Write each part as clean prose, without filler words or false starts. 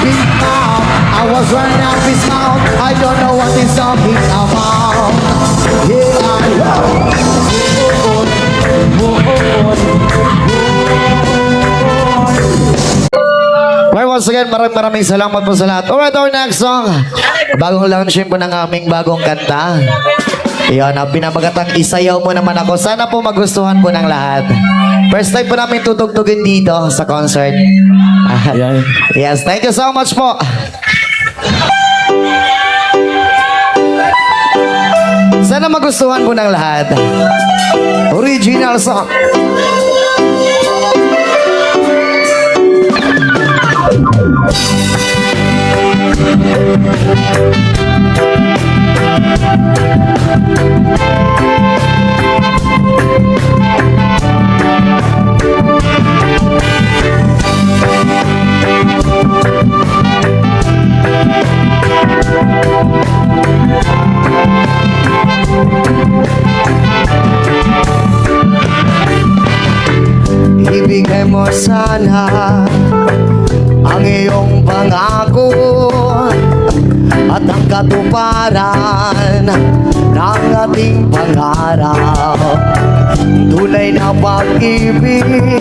big mouth. I was running up his mouth. I don't know what he's talking about. Yeah, I well, once again, maraming salamat po sa lahat. Alright, our next song. Bagong launching po ng aming bagong kanta. Iyon, ang pinamagatang Isayaw Mo Naman Ako. Sana po magustuhan po ng lahat. First time po namin tutugtugin dito sa concert. Yes, thank you so much po. Sana magustuhan po ng lahat. Original song. Ibigay mo sana ang iyong pangako at ang katuparan ng ating pangarap. Tunay na pag-ibig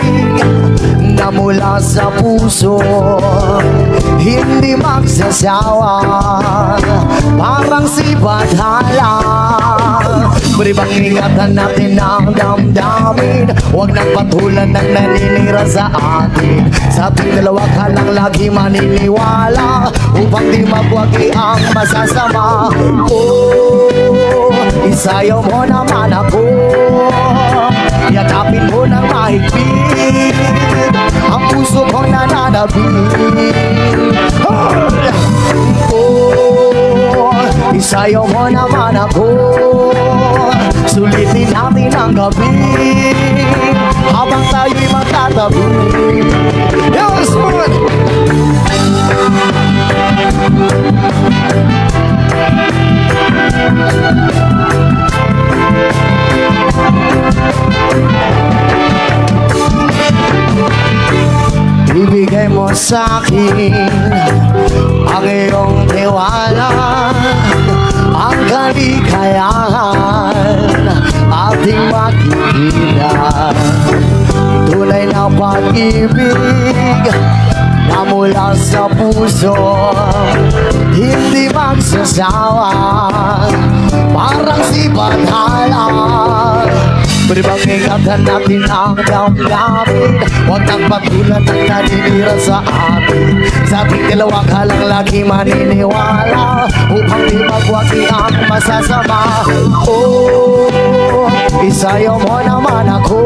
na mula sa puso, hindi magsasawa, parang si Badhala. Pwede bang ingatan natin ang damdamin? Huwag nang patulan ng naninira sa atin. Sa ating dalawa ka lang lagi maniniwala, upang di mabwagi ang masasama. Oh, isayaw mo naman ako, yakapin mo ng mahigpit ang puso ko nananabik. Oh, isayaw mo naman ako, sulitin natin ang gabi habang tayo'y magtatabi. Yes, man! Ibigay mo sa'kin ang iyong tiwala, ang kaligayahan ating makikita. Tunay na pag-ibig na mula sa puso, hindi magsasawa, parang si Badhala. Pwede bang ingatan natin ang damdamin? Huwag nang patulan ng naninira sa atin. Sa ating dalawa ka lang lagi maniniwala, upang di magwagi ang masasama. Oh, isayaw mo naman ako,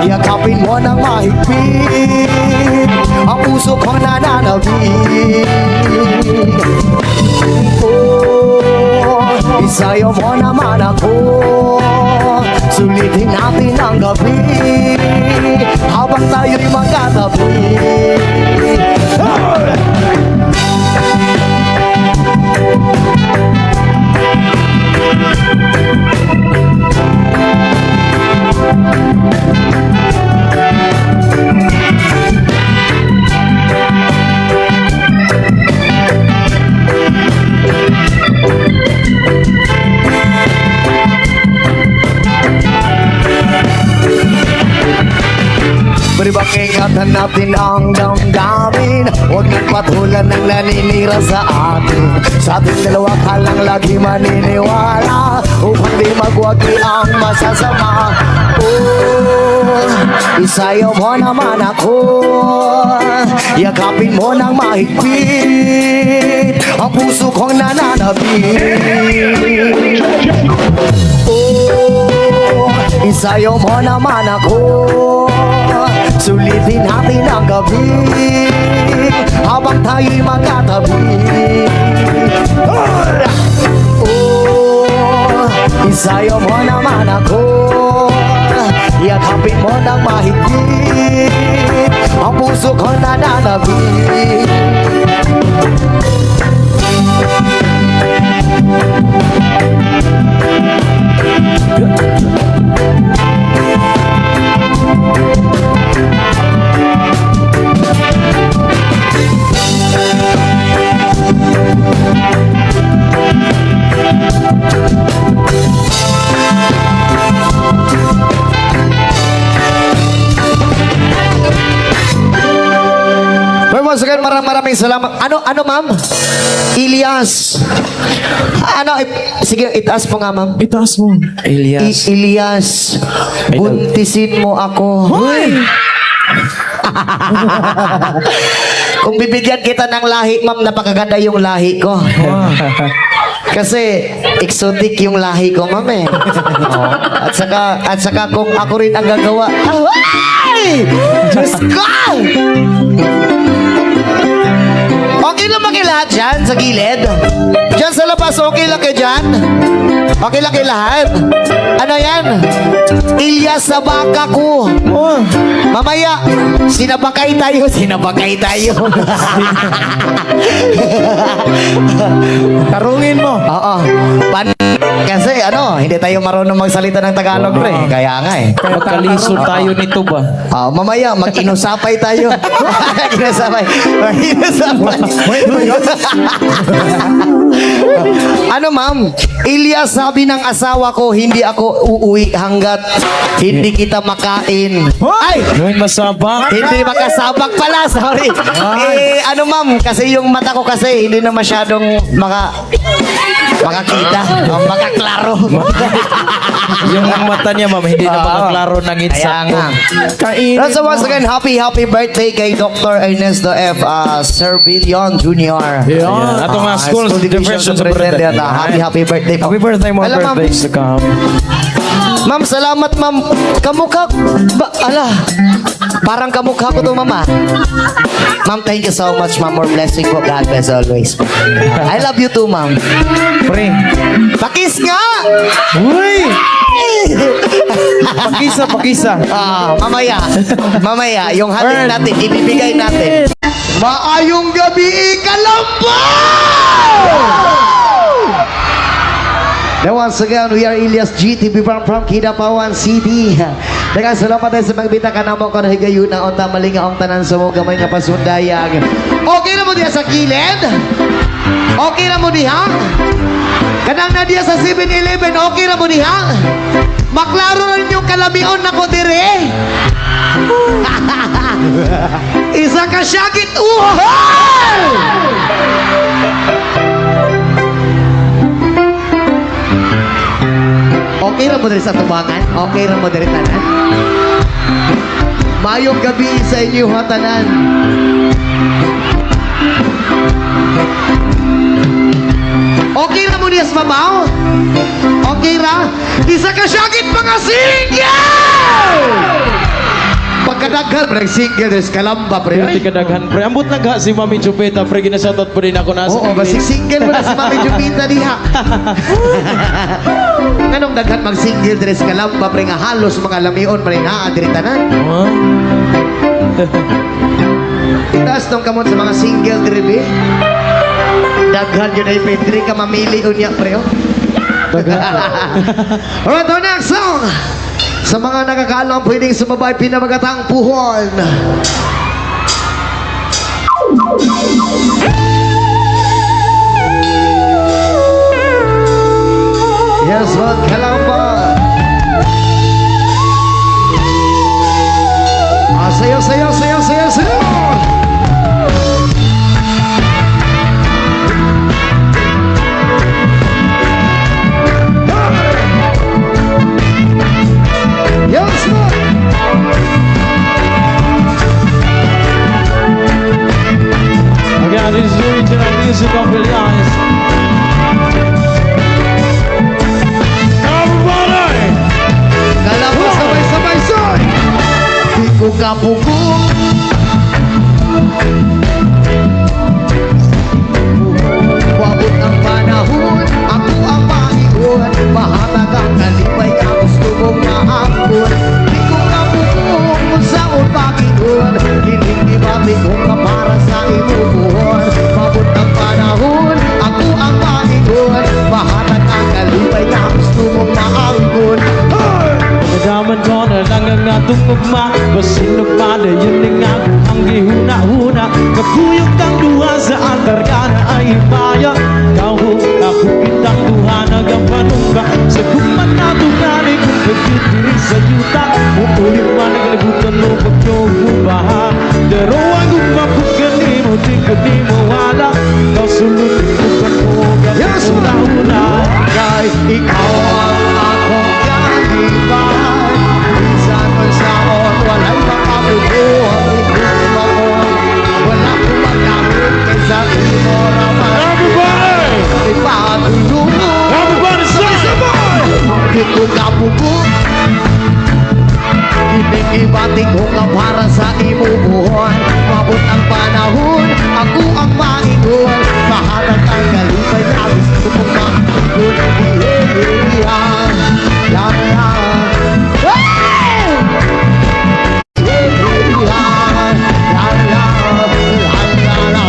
yakapin mo ng mahigpit ang puso kong nananabik. Oh, isayaw mo naman ako, sulitin natin ang gabi habang tayo'y magkatabi. Pwede bang ingatan natin ang damdamin? Huwag nang patulan ng naninira sa atin. Sa ating dalawa ka lang lagi maniniwala, upang di magwagi ang masasama. Oh, isayaw mo naman ako, yakapin mo ng mahigpit ang puso kong nananabik. Oh, isayaw mo naman ako, sulitin natin ang gabi habang tayo'y magkatabi. Oh, isayaw mo naman ako, yakapin mo ng mahigpit ang puso ko nananabik. once again, maraming salamat. Ano, ma'am? Ilyas. Sige, itaas mo nga, ma'am. Itaas mo. Elias. Ilyas, buntisin mo ako. Hoy! Kung bibigyan kita ng lahi, ma'am, napakaganda yung lahi ko. Kasi exotic yung lahi ko, ma'am eh. At saka kung ako rin ang gagawa. Ay! Diyos ko! Okay lang ba kayo lahat dyan sa gilid? Dyan sa labas, okay lang kayo dyan? Okay lang kayo lahat? Ano yan? Ilyas sa baka ko. Oh. Mamaya, sinabakay tayo. Tarungin mo. Oo. Kasi hindi tayo marunong magsalita ng Tagalog, pre. Kaya nga eh. Magkalisod tayo nito ba? Mamaya, mag-inusapay tayo. Mag-inusapay. Ma'am? Ilyas, sabi ng asawa ko, hindi ako uuwi hanggat hindi kita makain. Ay! May masabak. Hindi makasabak pala, sorry. Ma'am, kasi yung mata ko kasi hindi na masyadong makakita, makaklaro. Yung mata niya, ma'am, hindi na makaklaro ng Kaya insakto. nga. Kainin So once again, happy birthday kay Dr. Ernesto F. Servillion Jr. Yeah. Ato nga, school Division Division Superintendent. Happy birthday po. Happy birthday, more Alam, ma'am, birthdays to come. Ma'am, salamat, ma'am. Kamukha, parang kamukha ko to, mama. Ma'am, thank you so much, ma'am. More blessing po. God bless always. I love you too, ma'am. Pre. Pakis nga! Uy! Pakisa. Mamaya, yung hatid natin, ibibigay natin. Maayong gabi, Kalamba! Now once again, we are Ilyas GTV from Kidapawan City. Daghang salamat tayo sa magbita ka namo ko na higayon na unta malinga ang tanan sa mga gamay nga pasundayag. Okay na mo diya sa kilid? Okay na mo diha? Kanang na diya sa 7-Eleven, okay na mo diha? Maklaro rin yung kalamion na ko dire. Isa ka syagit uhal! Okay ra mo diri sa tubangan? Okay ra mo diri tanan? Mayong gabi sa inyo hatanan. Okay ra mo niyas mabaw? Okay ra? Isa ka syagit mga single! Pagkadaghan, pre, single, there's Kalamba, pre. Hindi ka daghan, pre. Ambot lang ha si Mami Chupeta, pre. Ginasatot po rin ako nasa. Oo, basig single mo na si Mami Jupita diha. Anong daghan mag-single dress Kalamba, pre, nga halos mga lamion, pre, nga diri tanan. Itaas tong kamot sa mga single diri, be. Daghan yun ay Pedri ka mamili unya, pre. Alright, our next song. Sa mga nakakaalam, pwedeng sumabay pinamagatang puhon. Yes, what Kalamba. Sayo. Yes, what? Again, this is the original music of Elias. Everybody! Kalamba, sabay-sabay, son! Di ko kapugong. Wabot ang panahon, ako ang pangigon. Mahatag ang kalipay ka, gusto mong maambon. Di ko kapugong, kung saan pakigon. Hindi babi kong kapara sa imubuhon. Wabot ang panahon, ako ang pangigon. Mahatag ang kalipay ka, gusto mong maambon. Nadaman ko na lang ang atong ugma. Basinog pa na yun nga ang gihuna-huna. Kapuyog kang duha sa antargana ay himaya. Kauho ako kitang duha nagapanungka. Sa kuman na tungani kung pagkitiri sa yuta. Uulit pa nagligutan mo pagkong baha. Pero ang gumapag kanimo Ikaw ang akong kaliban. Minsan man saon, wala'y makabubuhay. Kung ako, wala ko magamit kaysa imo raman. Everybody! Ipatulungan. Everybody say Di ko kabubuhay. Ibig-ibati ko nga para sa imo buhay. Mabot ang panahon, ako ang maingon. Mahalag ang galipay na gusto kong makikot. La la Hey! La la la la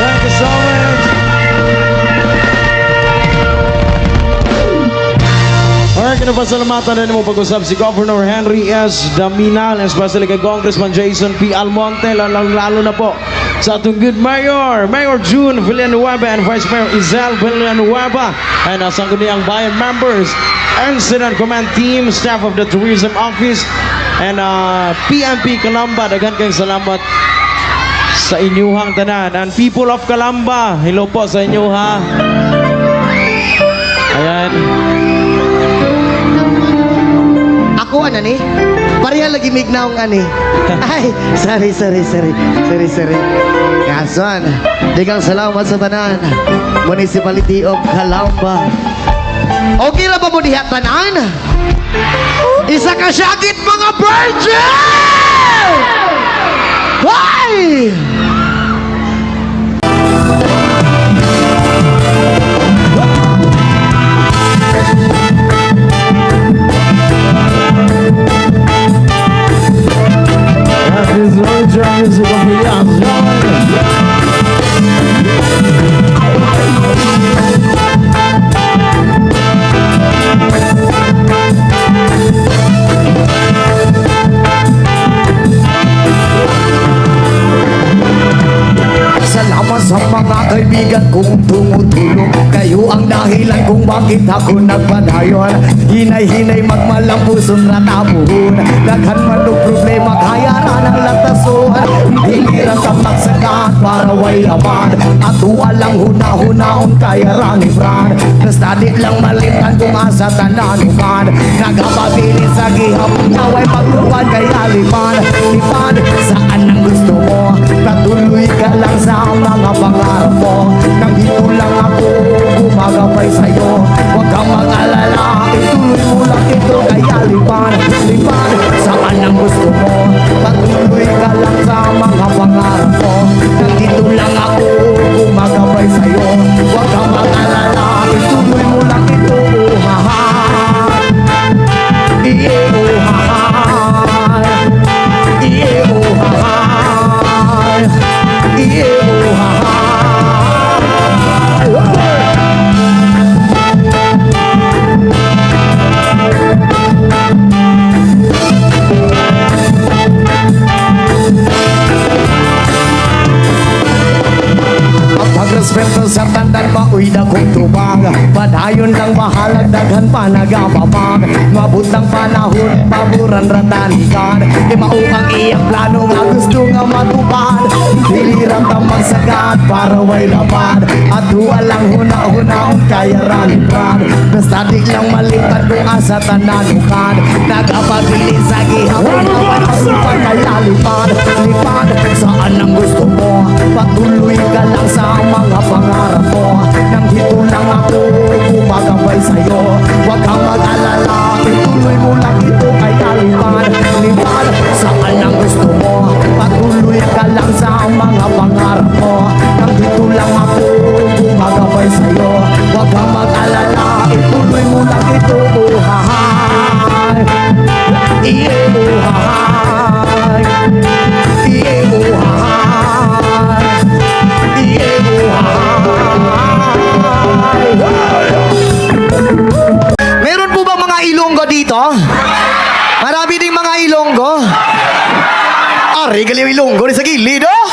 Thank you so much. Alright, kinapasalamatan na mo pag-usap si Governor Henry S. Daminal, especially kay Congressman Jason P. Almonte, lalo na po sa atong good mayor, Mayor June Villanueva and Vice Mayor Izel Villanueva, and sa ang bayan members, Incident Command Team, staff of the Tourism Office, and PNP Calamba. Daghan kayong salamat sa inyuhang tanan. And people of Calamba, hello po sa inyo ha. Ayan. Ako ano ni? Pareha lagi mignaong ani. Ay, sorry. Kason, digang salamat sa tanan. Municipality of Calamba. Okay lang ba mo diha tanan? Isa ka syagit mga virgin! Hoy! That is Roger Music of the Salamat sa mga kaibigan kong tumutulong. Kayo ang dahilan kung bakit ako nagpadayon. Hinay-hinay magmalang pusong ratabuhon. Daghan man o problema kayaran ang latason. Hiliran sa magsagat para way laman. At walang huna-hunaon kayaran ibran. Basta di lang malimtan kung asa tananukan. Nagapabilis sa gihapon naway pagluwan kaya lipan. Lipan saan ang gusto mo. Patuloy ka lang sa mga pangarap mo. Nang dito lang ako gumagapay sa'yo. Huwag kang mag-alala, ituloy mo lang ito kaya lipan. Lipan, saan ang gusto mo. Patuloy ka lang sa mga pangarap mo. Nang dito lang ako gumagapay sa'yo. Huwag kang mag-alala, ituloy mo lang ito. Ha-ha. Ha-ha. Pagrespeto sa tandan maoy dagong tubag. Padayon lang mahalag daghan pa nagamamag. Mabutang panahon paboran ratanikan. Di mao ang iyang plano nga gusto nga matupad. Diliran ta magsagat para way lapad. At walang huna-hunaon kaya ralipad. Basta di lang malitan kung asa tananukan. Nagapabilis sa gihapon na pagpasupan kaya lipad. Lipad saan ang gusto mo. Patuloy ka lang sa mga pangarap mo. Nang dito lang ako gumagabay sa'yo. Huwag kang mag-alala, ituloy mo lang ito kaya lipad. Lipad saan ang gusto mo. Patuloy ka lang sa mga pangarap mo. Nang dito Ilonggo. Ari, gali yung Ilonggo ni sa gilid, oh.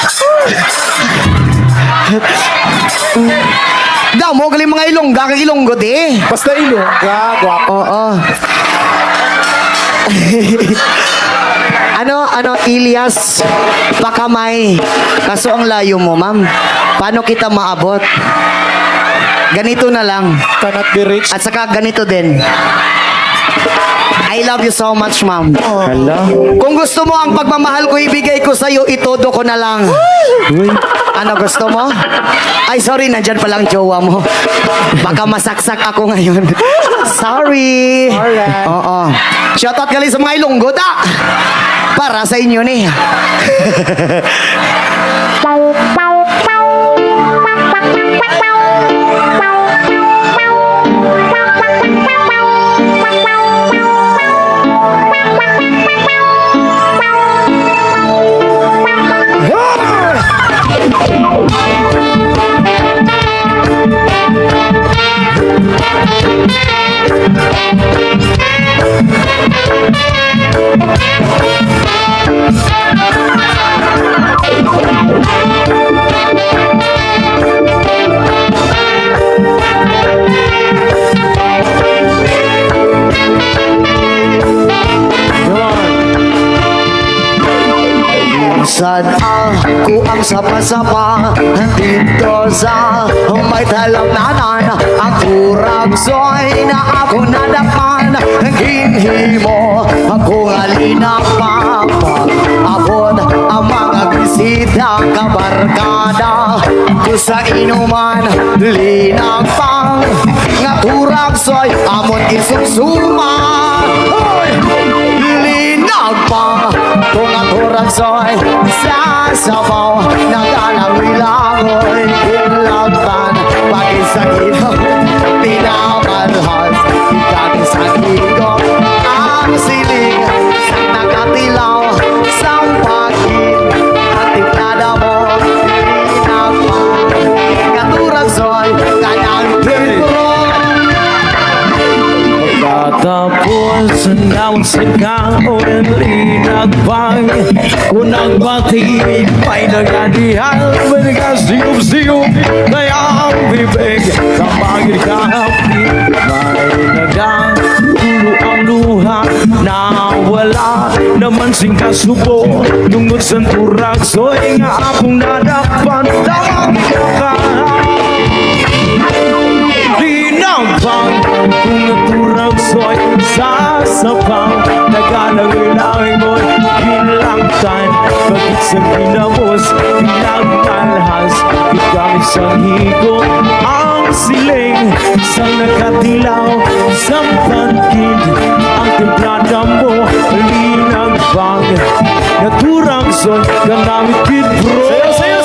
Damo, gali mga Ilongga kag Ilonggo, di. Basta Ilongga, guwapo. Oo. Ano, Ilyas, Pakamay. Kaso ang layo mo, ma'am. Paano kita maabot? Ganito na lang. Cannot be rich. At saka ganito din. I love you so much, ma'am. Hala. Kung gusto mo ang pagmamahal ko ibigay ko sa'yo, itodo ko na lang. Uy. Ano gusto mo? Ay, sorry, nandyan palang jowa mo. Baka masaksak ako ngayon. Sorry. Alright. Oo. Shoutout galing sa mga Ilonggo, da! Para sa inyo ni. Sad ako ang sapa-sapa dito sa may talamnanan. Ang kuragsoy na ako nadapan. Hinhimo ako halina pa abot ang mga bisita kabarkada ko sa inuman linang pang nga kuragsoy amon isugsuma. Hoy! Linang pang kung ang kuragsoy sa sabaw nagalawilangoy kinlagpan pagin sa ilaw pinamalhas ikating sa higop ang siling sa nakatilaw sa pagin ang tiplada mo linagpan katuragsoy kanang tintro. Tapos ang sigaw ng linagpang kung nagbati may nagadihan magkasiyup-siyup kaya ang bibig kapag ikapi may nagatulo ang luha na wala naman sing kasubo tungod sa turagsoy nga akong nadakpan tawag ka Linagpang kung naturagsoy sa sapaw Nagalawi-lawi mo'y pinlangtan Bakit sa pinamos, pinagmalhas Ikamit sa higop ang siling Sa nakatilaw, sa pangkid Ang templada mo, linagpang Naturagsoy, kanamit kid bro Sayo!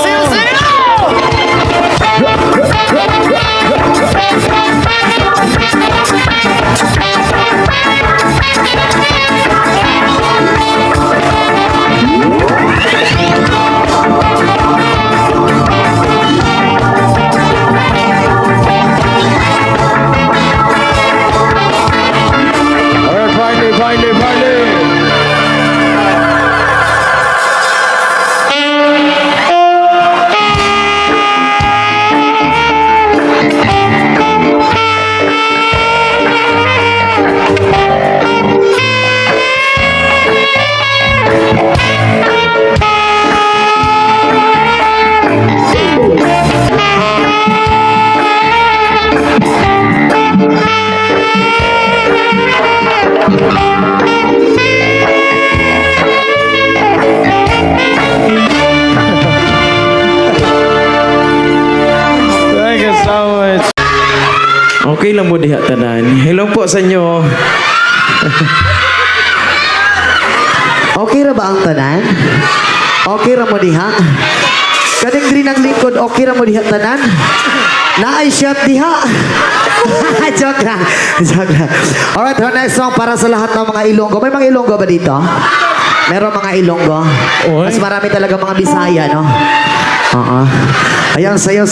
Alright, finally Thank you so much. Okay lang mo diha tanan. Hello po sa inyo. Okay ra ba ang tanan? Okay ra mo diha? Kading diri ng lingkod, okay ra mo diha tanan? Naay shot diha. Joke lang. Alright, our next song para sa lahat ng mga Ilonggo. May mga Ilonggo ba dito? Meron mga Ilonggo. Oy. Mas marami talaga mga Bisaya, no? Oo. Ayan, sayo.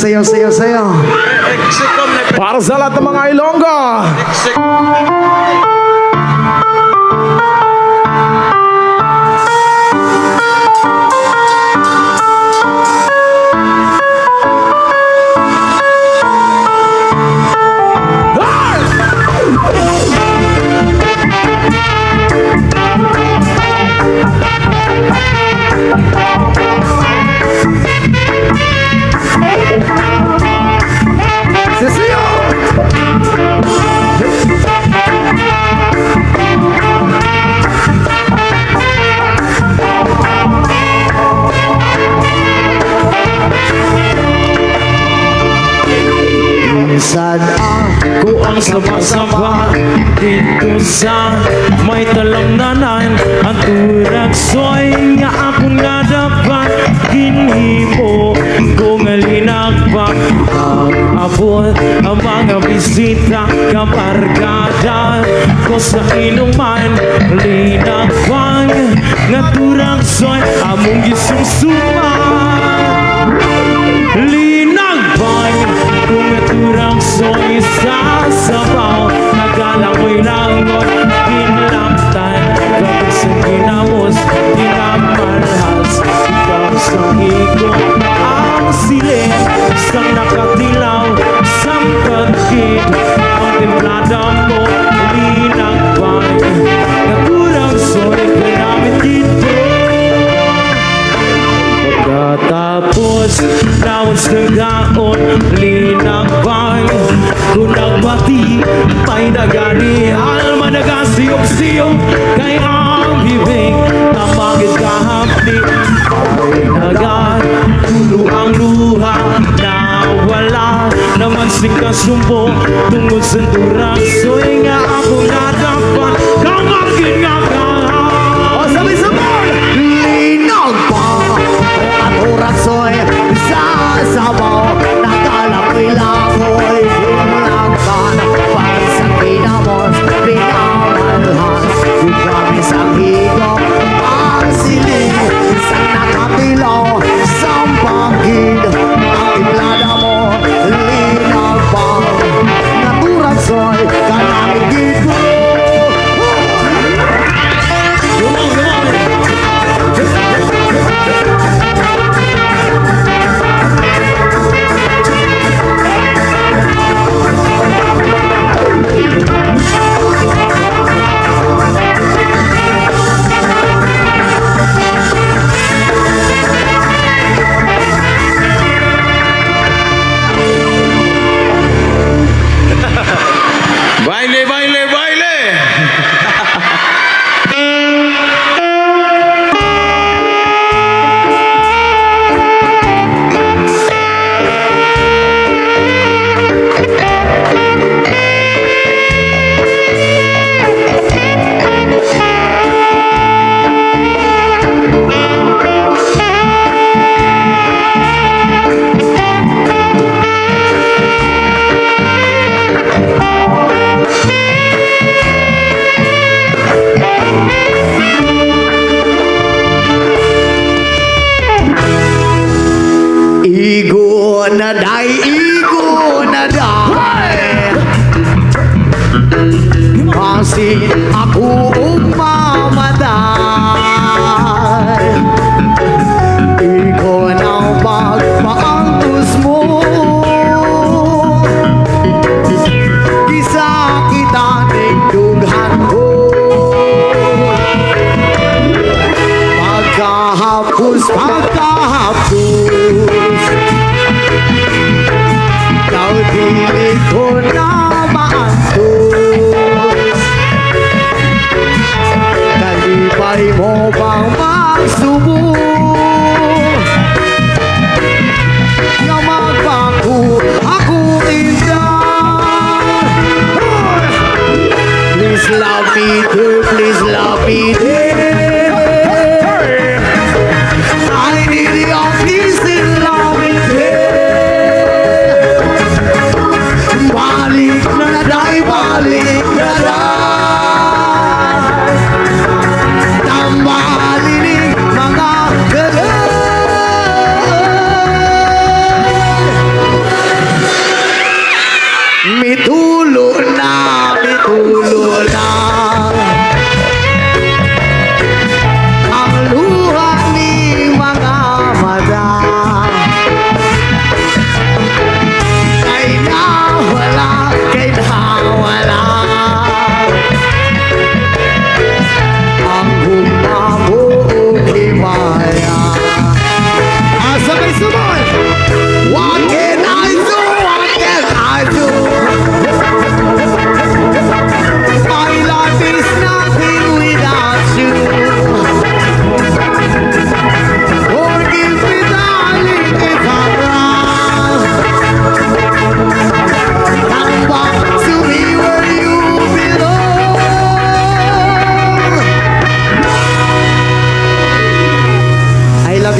Para sa lahat ng mga Ilongga. pusa may talamnanan ang turag soy nga akong nadapat ginhimo kung alinagpak abot ang mga bisita kabarkada ko sa inuman linagpang nga turag soy among gisumsuman linagpang kung nga turag soy sa sabaw nagalangoy langot kinlamtan kapag sa ginamos ginamalhas ikaw sa higong ang silid sang nakatilaw sang pagkid ang templada mo linagpang nagurang soy kanamit dito pagkatapos lawas ng gaon linagpang kung nagbati may nagani alma nagasiyong-siyong kay ang bibig tamagid kahapni ay nagan tulo ang luha na wala naman sing kasumbo tungod sa durang soy nga ako nadapan kamagid nga O sabay-sabay! Linag pa at oratsoy sa sabaw nakalakoy langoy hinagpan para sa kinamos pinamalhas promise ang higop ang siling isang nakatilaw sa pagkid ang timplada mo linag pa naturatsoy kanamig dito. Baile, baile, baile! Igo na day kasi ako umamatay. Ikaw na magpaangtos mo kisa kita nagdughan ko pagkahapos Kau pilit ko na maantos Kalipay mo bang magsubo Nga magbago akong indan Please love me too, please love me too I need your peace and love me too Balik na day, balik na day Tambalinig mga galay Mitulo na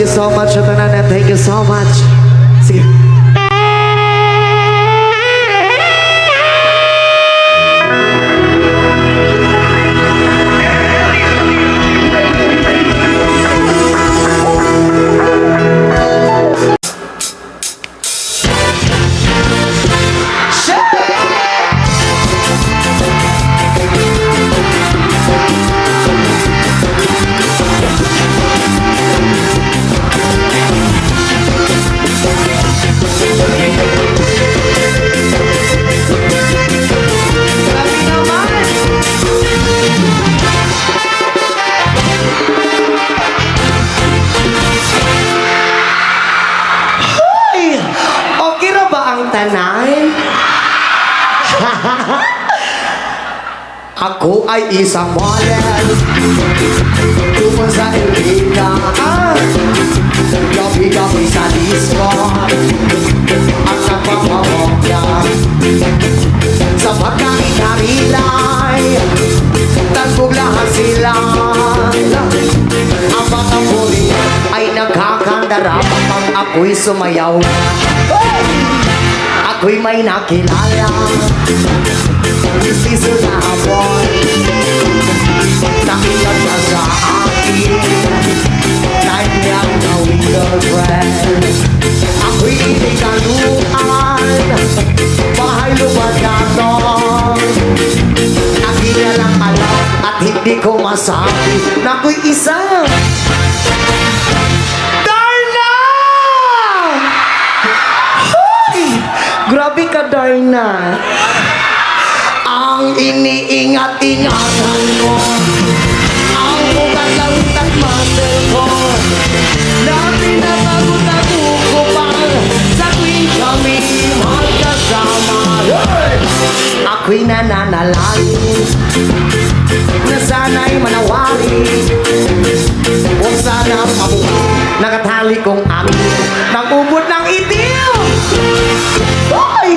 you so much, Tanan. Thank you so much. Sige. Okay ra ba ang tanan? Ako ay isang model tungkol sa Elvira. Gabi-gabi sa disco ang nagpapawagya sa pagkain-karilay. Tagbog lahat sila. Ang mga huli ay nagkakandarapang pang ako'y sumayaw. Ako'y may nakilala. Isiso na hapon. Nakita siya sa akin. Type niyang gawing girlfriend. Ako'y inikaluan. Bahay lumad na to. Akin niya lang alam at hindi ko masabi na ako'y isa. Darna! Hoy! Grabe ka, Darna. Ang iniingat-ingatan mo, ang mukhang lawit at muscle ko, na pinapagod-agukupang sa tuwing kami magkasama. Ako'y nananalangin na sana'y manawari. Kung sana pabuhay, nakatali kong amin ng ubod ng itim. Hoy!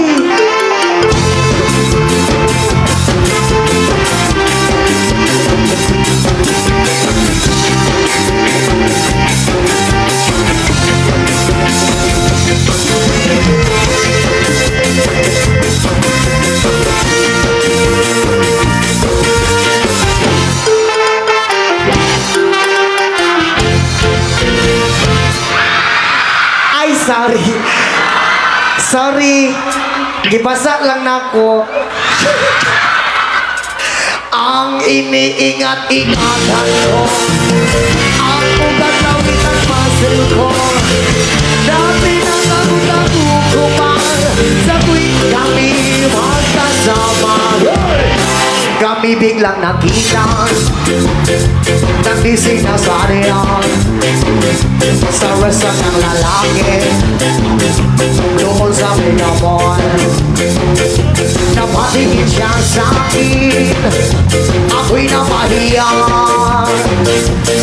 Ay, sorry. Gibasa lang nako. Ang iniingat-ingatan ko, ang ugat lawit at muscle ko, na pinagagutagukupang sa tuwing kami magkasama. Kami biglang nakita ng di sinasarehan sa resa ng lalaki doon sa Minamon. Napatingin siya sa akin, ako'y napahiyan.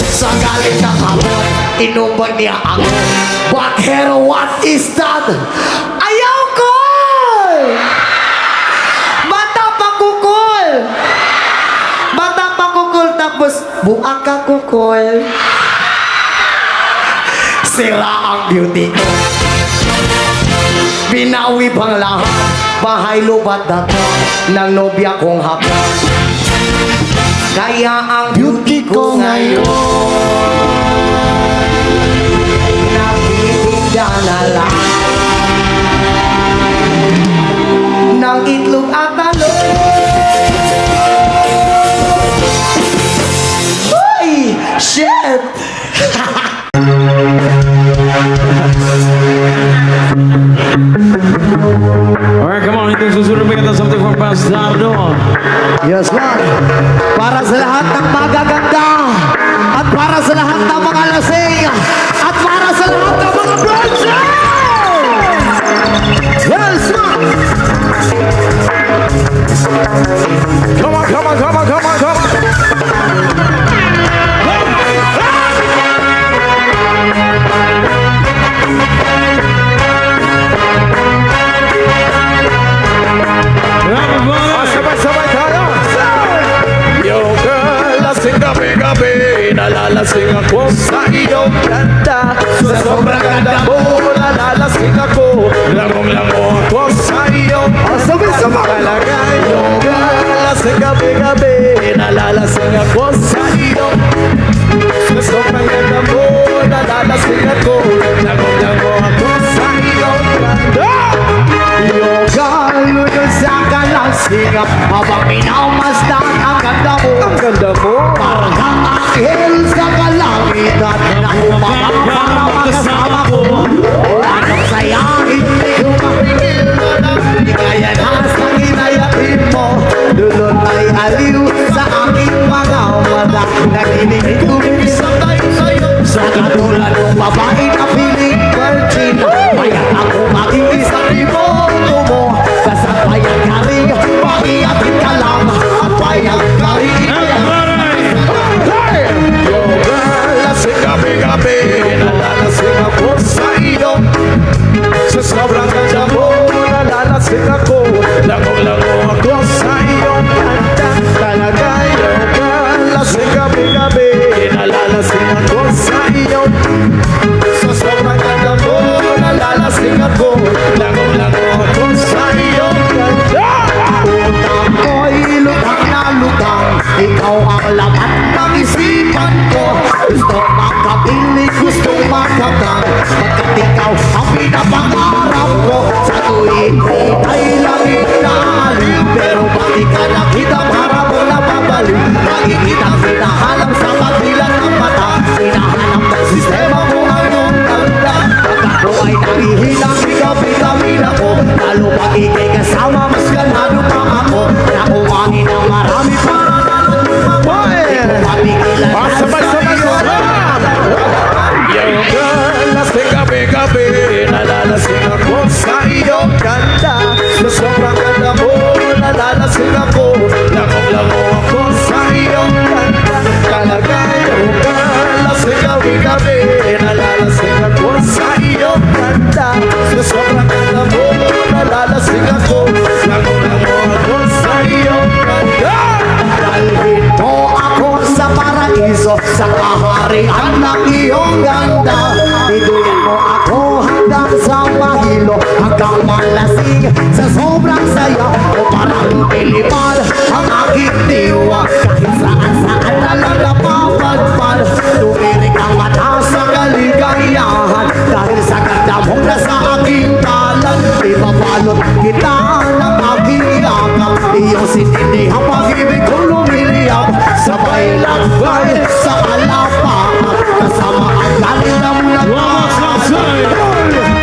Sa galit ng hapon, inumbag niya ako. But here, what is that? Ayaw ko! Bata pa kukul, tapos buang ka kukul. Sira ang beauty ko. Binawi pang lahat. Bahay lubat na to ng nobya kong hapon. Kaya ang beauty ko ngayon nagtitinda na lang ng itlog at talong. Uy! Shit! Alright, come on. Ito yung susunod may kanta something from Bastardo. Yes, Lord. Para sa lahat ng magaganda at para sa lahat ng mga lasing at para sa lahat ng mga virgin! Yes, Lord! Come on, come on, come on, come on, come on. Everybody. Sabay-sabay tayo. Yo, girl, lasing gabi-gabi. Nalalasing ako sa iyong ganda. Sa sobrang ganda mo, nalalasing ako. Langong-lango ako sa iyong ganda. Talaga iyong nalalasing gabi-gabi. Nalalasing ako sa iyong. Sa sobrang ganda mo, nalalasing ako. Langong-lango ako sa iyong ganda. Iyong kalulod sa kalasing habang minamasdan ang ganda mo. Ang ganda mo. Parang ang anghel sa kalangitan na humabang para makasama ko. Anong saya, hindi ko mapigil. Kaya nasa hinayatin mo. Dulot ay aliw sa aking mga mata. Nakinig tumisang tayo sa'yo. Sa katulad ng babae na piling virgin. Kaya ako maging isang iboto mo. Kasabayan ka rin, pakiatin ka lang. At payag ka rin. Yung nalalasing gabi-gabi. Nalalasing ako sa iyo. Sa sobrang ganda mo, nalalasing ako. Langong-lango ako sa iyong ganda. Talaga yung nalalasing gabi-gabi. Nalalasing ako sa iyo. Sa sobrang ganda mo, nalalasing ako. Langong-lango ako sa iyong ganda. Utak ko'y lutang na lutang. Ikaw ang laman ng isipan ko. Gusto makapiling, gusto makatang. Pagkat ikaw ang pinapangarap ko. Sa tuwing ay langit na aliw. Pero bakit ka nakita harap mo na babalik? Nakikitang hinahanap sa pagdilat ng mata. Hinahanap ng sistema mo ang iyong ganda. Pag ako ay nangihilang, ikaw-ikamin ako. Lalo pag ikay kasama, mas ganado pa ako. Nakuwangin ang marami para Yung nalalasing gabi-gabi. Nalalasing ako sa iyong ganda. Sa sobrang ganda mo, nalalasing ako. Langong-lango ako sa iyong ganda. Talaga yung nalalasing gabi-gabi. Nalalasing ako sa iyong ganda. Sa sobrang ganda mo, nalalasing ako. Langong-lango ako sa iyong ganda. Dalhin mo ako sa paraiso, sa kaharian ng iyong ganda. Tiduyan mo ako hanggang sa mahilo, hanggang malasing sa sobrang saya. O parang lumilipad ang aking diwa, kahit saan-saan na lang napapadpad. Tumirik ang mata sa kaligayahan, dahil sa ganda mong nasa aking talan. Ipabalot kita ng aking yakap, iyong sininihan pag-ibig ko lumiliyap. Sabay lakbay sa alapakan, kasama ang galing na mula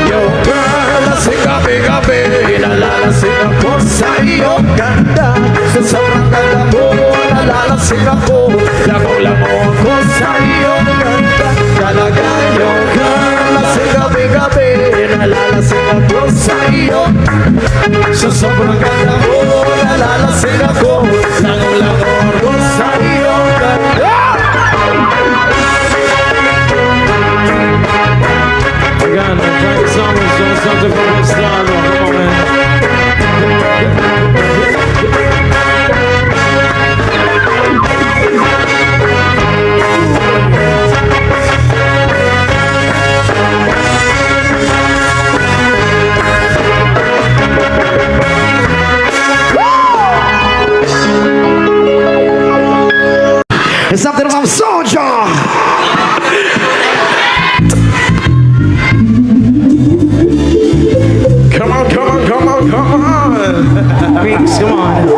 Yung nalalasing gabi-gabi. Nalalasing ako sa iyong ganda. Sa sobrang ganda mo, nalalasing ako. Langong-lango ako sa iyong ganda. Talaga yung nalalasing gabi-gabi. Nalalasing ako sa iyo. Sa sobrang ganda mo, nalalasing ako. Langong-lango ako sa iyong ganda. Again, thank you so much, something from the start. Come on, man. It's something from Soldier. Come on, come on, come on, come on. Weeks, come on.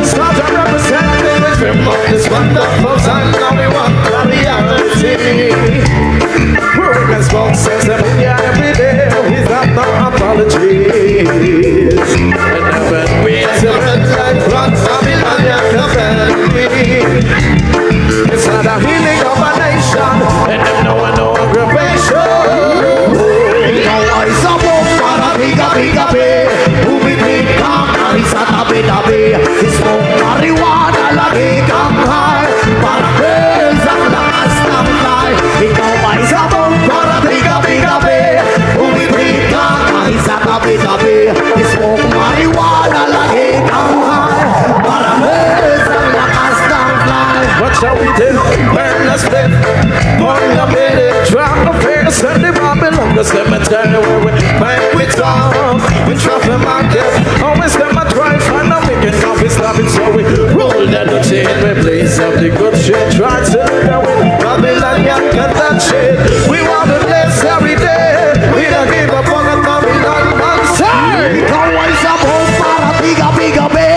Start to represent the rhythm of this wonderful song. Now we want reality. We're gonna smoke sense and every day. He's not no apologies. And never wins a red light from Babylon, it's not a healing of a nation. And them no aggravation. Ikaw ay sabog para bigabi-gabi. Bumibig kang ari sa tabi-tabi. Ismong marijuana lagi kang high. Para bells ang lakas ng fly. Ikaw ay sabog para how we did. Burn the split, on the minute, drop the face and the Babylon. The cemetery where we fight with love. We drop the market, always them a drive and I'm making off his love it. So we roll that the chain, we blaze up the good shit. Try to live with Babylon, you got that shit. We want to bless every day. We don't give up on the Babylon man side. Ikaw ay sabong para biga-bigabi.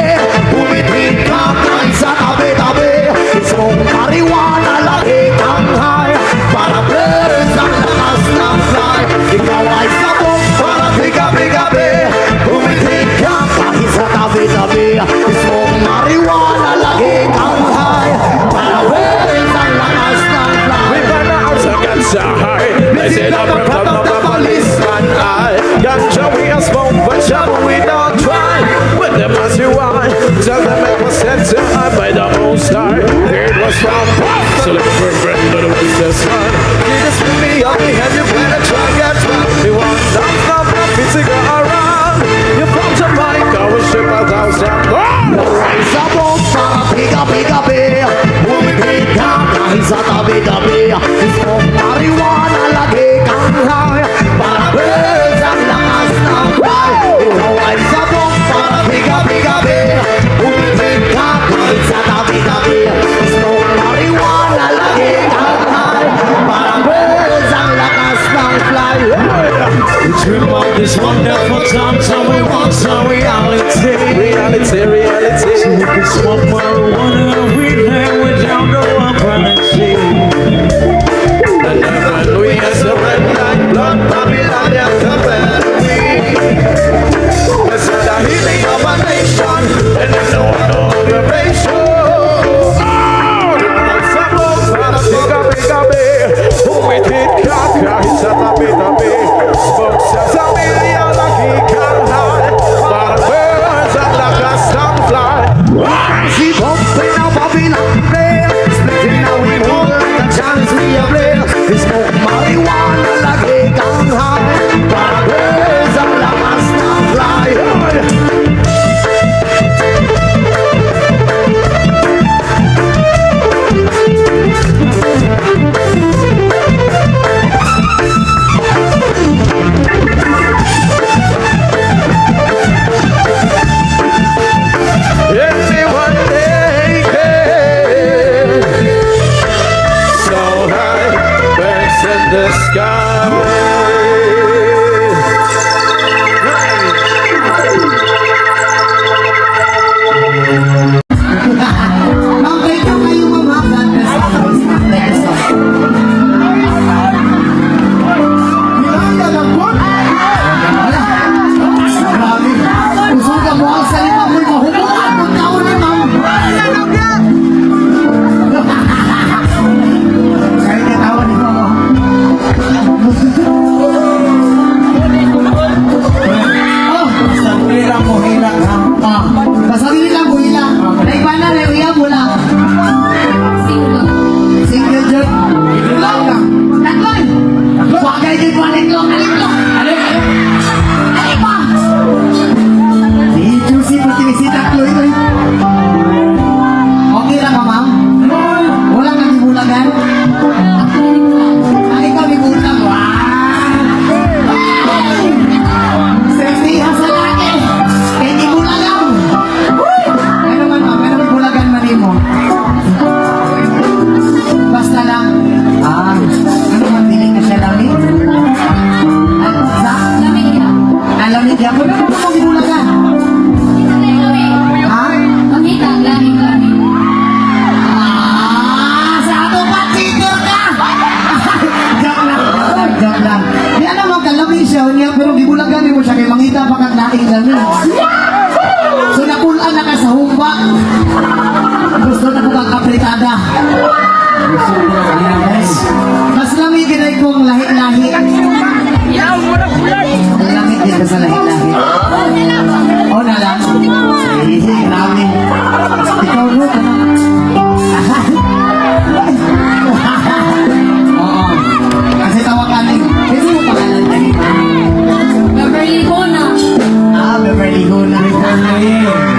Umitin ka kay sa tabi-tabi. Ismong marijuana lagi kang high. Para birds ang lakas ng fly. Ikaw ay sabong para biga-bigabi. Umitin ka kay sa tabi-tabi. Ismong marijuana lagi kang high. Para birds ang lakas ng fly. We burn the house and ganja high. They say the front of the policeman high. Ganja we a smoke, but trouble we don't try. With them as you are, tell them it was sent to high by the most high. It was from pop, so look for bread, but it was this one. Jesus with me, I'll be have you better try get one. You want not physical around. You from Jamaica, we ship 1,000. Ay sabong para biga-bigabi. Umitin ka kahit sa tabi-tabi. Ismong marijuana lagi kang high. Para birds ang lakas ng fly. Ikaw ay sabong para biga-bigabi. Umitin ka kahit sa tabi-tabi. Ismong marijuana lagi kang high. Para birds ang lakas ng fly. We dream of this wonderful time, so we want some reality. Reality, reality. So we can smoke marijuana every day without no apology. And never we as a red light, blood, Babylon, yes, the family. It's the healing of a nation, and there's no occupation. Oh, it's a boat, and a bigger, who we did kaka, it's a tabi, smokes as a million, like he can hide, but birds and like a sunfly. Si bumping na Babylon play. Splitting now we won't let the chance we are play. Ismong marijuana lagi kang high. Para birds ang lakas ng fly. Everyone naked, so high, birds in the sky. Mangkay ka kayo mamakan. Hilangga ng buwan. Grabe. Gusto ka mo ang salita mo'y mahubukan mo taon ni ma'am. Kaya katawan ni mama. Oh, Sandira mo hilang hampa. pasabi lang ko ilang. Naibana na iya mo lang. Single job. Ilaw ka. Tatloy. Bagay din mo aliklong. Alay pa. Di juicy pati si tatloy ito. Okay lang ka ma'am? Wala kang ibulagan? Ay, ikaw ibulag. Safety ha sa laki. Kaya ibulagan. Ano man ma'am? Ano ibulagan man mo? Basta lang. Ano man piling na siya lamig? Sa? Lamig yan. Kung ano mo ibulagan? Ha? Sa ato pa, cheater ka! Joke lang. Di alam mo, kalami siya niya, pero gibulagan mo siya kay mangita pa kang laing lami. So napulaan na ka sa humba. Gusto na ko kang kapritada. Mas lamig ginay kong lahi-lahi. Lamig din ka sa lahi-lahi. O na lang. Sige, grabe. Ikaw mo, ano? Oo. Kasi tawakan eh. Kasi mo pangalan tayo. Beverly Hona. Beverly Hona. Beverly Hona.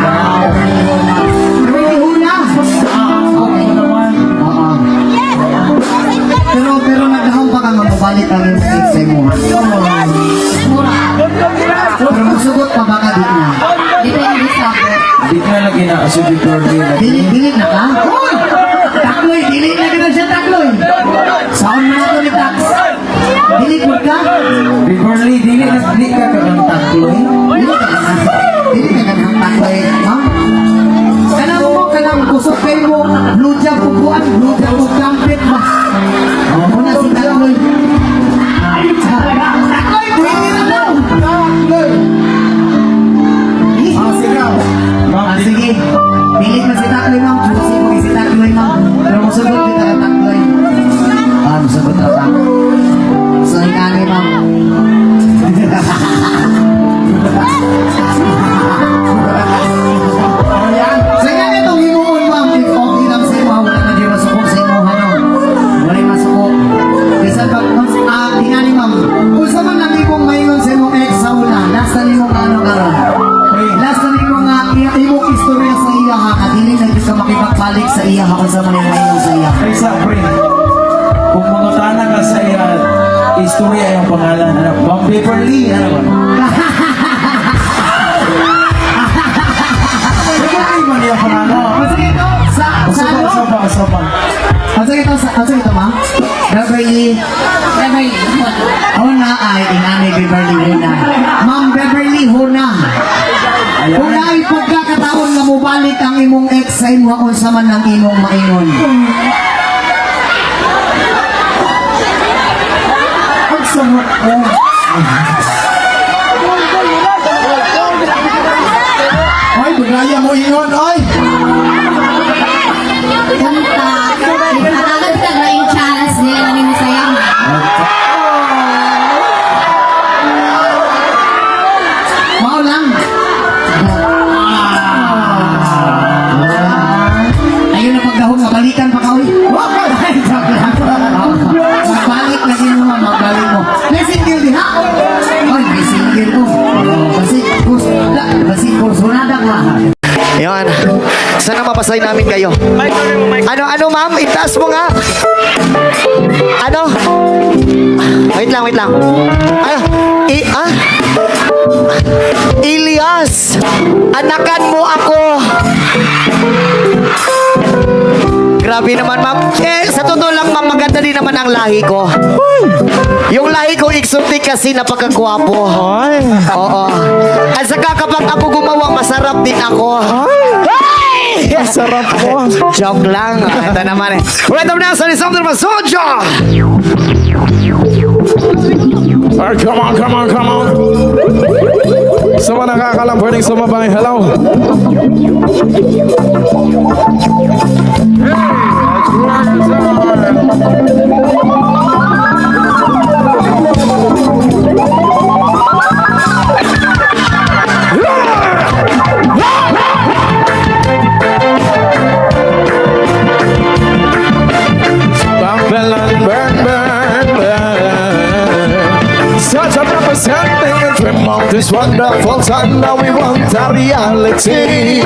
Okay. mabalik ang iyong ex sa imo. Mura. Pero magsugot pa ba ka di na? Depende sa ako. Di ka na ginaasa before di na. Dili na ka? Hoy! Takloy, dili na ka na siya takloy. Saan mo na ito ni Tax? Dili ko ka? Before di ka kang takloy. Dili ka ng takloy. Ha? Kanang kusok kayo mo, blue jab pupuan, blue jab po kampit ba? Muna si takloy. Takloy, pwede na daw. Takloy. Sige. Pilit na si Takloy, ma'am. Sige mo si Takloy, ma'am. Pero masagot kita ka Takloy. Masagot ka ta. So, inani, ma'am. So, inani itong himuon, ma'am. If okay lang sa imo, wala na di masuko sa imo, ano? Wala yung masuko. Kasi pag, inani, ma'am. Kung sa man lang ibong mayon sa imong ex sa una, last na imong ano karon. Last na imong imong istorya sa iya ha, kadili na ka makipagbalik sa iya ha kung sa man yung mayon sa iya. Ay sa friend, kung mangutana ka sa iya, istorya yung pangalan, ano? Ma'am Beverly, ano ba? Beverly man yung pangalan. Sige ito, sa ano? Sopa. Sige ito, ma? Beverly. Beverly. Huna ay inani Beverly Huna. Ma'am Beverly Huna. Kung ay pagkakataon na mubalik ang imong ex sa imo kung sa man ang imong maingon. Ang samot ko. Ay, bugaya mo ingon, ay! Kanta. Ipatagad ka na yung chance nila na ni Musayang. Mau lang. Ayun na pagdahon, mabalikan pa ka, uy. Ay, joke lang. Magbalik na din mo, magbalik mo. May single din, ha? Ay, may single ko. Kasi kursunada ka. Yan. Sana mapasay namin kayo. Ano, ma'am? Itaas mo nga. Ano? Wait lang. Elias, anakan mo ako. Grabe naman, ma'am. Sa totoo lang, ma'am, maganda din naman ang lahi ko. Yung lahi ko, exotic kasi napakagwapo. Oo. At saka kapag ako gumawa, masarap din ako. Masarap po. Joke lang. Ito naman eh. Wait up na, sorry, something about Soja! Alright, come on. Sa mga nakakalam, pwedeng sumabay. Hello. Such a representing and dream of this wonderful time. Now we want a reality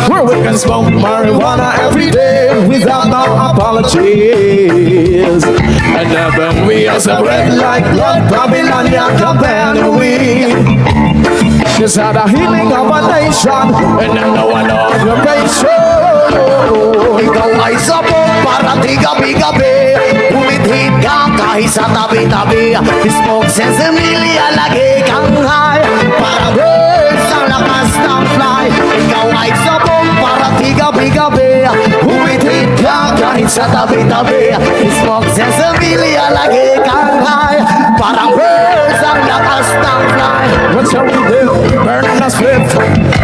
where we can smoke marijuana every day without no apologies. And then we are separate like blood, Babylonia, Capernaum. She's had a healing of a nation and then no one occupation. Ikaw ay sabog para di gabi-gabi. Umithit ka kahit sa tabi-tabi. Smoke sesamilia, lagi kang high. Para birds ang lakas ng fly. Ikaw ay sabog para di gabi-gabi. Umithit ka kahit sa tabi-tabi. Smoke sesamilia, lagi kang high. Parang birds ang lakas ng fly. What shall we do? Burn a split.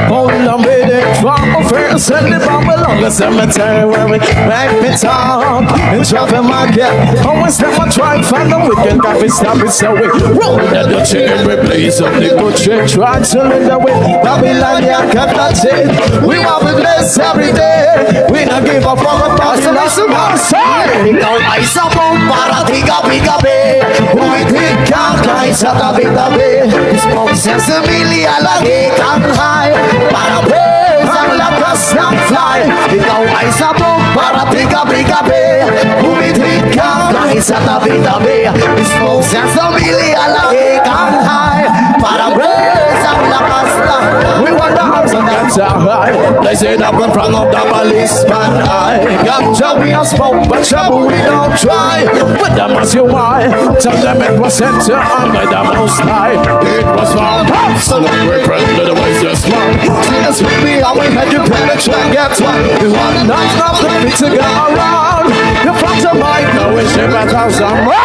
Hold on with it. Drop a fair, send it bomb along the cemetery where we make me talk and chop in my get. Always have one try find the wicked coffee stop it so we roll the Dutchie and replace of the good shit. Try to live the way Babylon, yeah, kept that shit. We want to bless every day. We not give up on the past and that's the one side. Ikaw ay sabog para di gabi-gabi. Umithit ka kahit sa tabi-tabi. Smoke sesamilia, lagi kang high. Para birds ang lakas ng fly. Ikaw ay sabog para di gabi-gabi. Umithit ka kahit sa tabi-tabi. Smoke sa sabili, alagi kang high. Parang birds ang lakas na. We want the house and that's a high. They say that in front of the policeman eye. Ganja we a smoke, but trouble we don't try. But them as you why. Tell them it was sent to by the most high. It was found out, so we were friendly, the ways just one. Yes, we are, we had to penetrate, get one. We want not stop the beat to go around. You front of mine, now we ship a thousand more.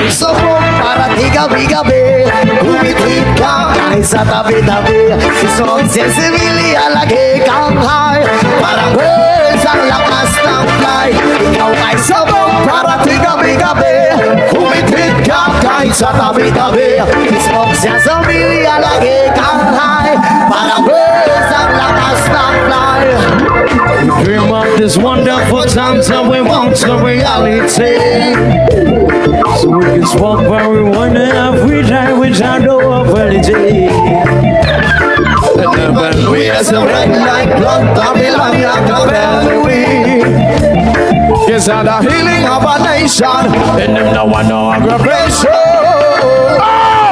So para tigabi-gabi, umitin ka kahit sa tabi-tabi. Isong sensibili, alagi kang high. Parang birds ang lakas ng fly. Ikaw ay sabong para tigabi-gabi, umitin ka kahit sa tabi-tabi. Isong sensibili, alagi kang high. Parang birds ang lakas ng fly. Dream of this wonderful time till we want to reality. So we can smoke where we want and every day we try to ability. And then when we as a red light blood, tabilang yang kabeli. Yes, and the healing of a nation, and them no one no aggravation.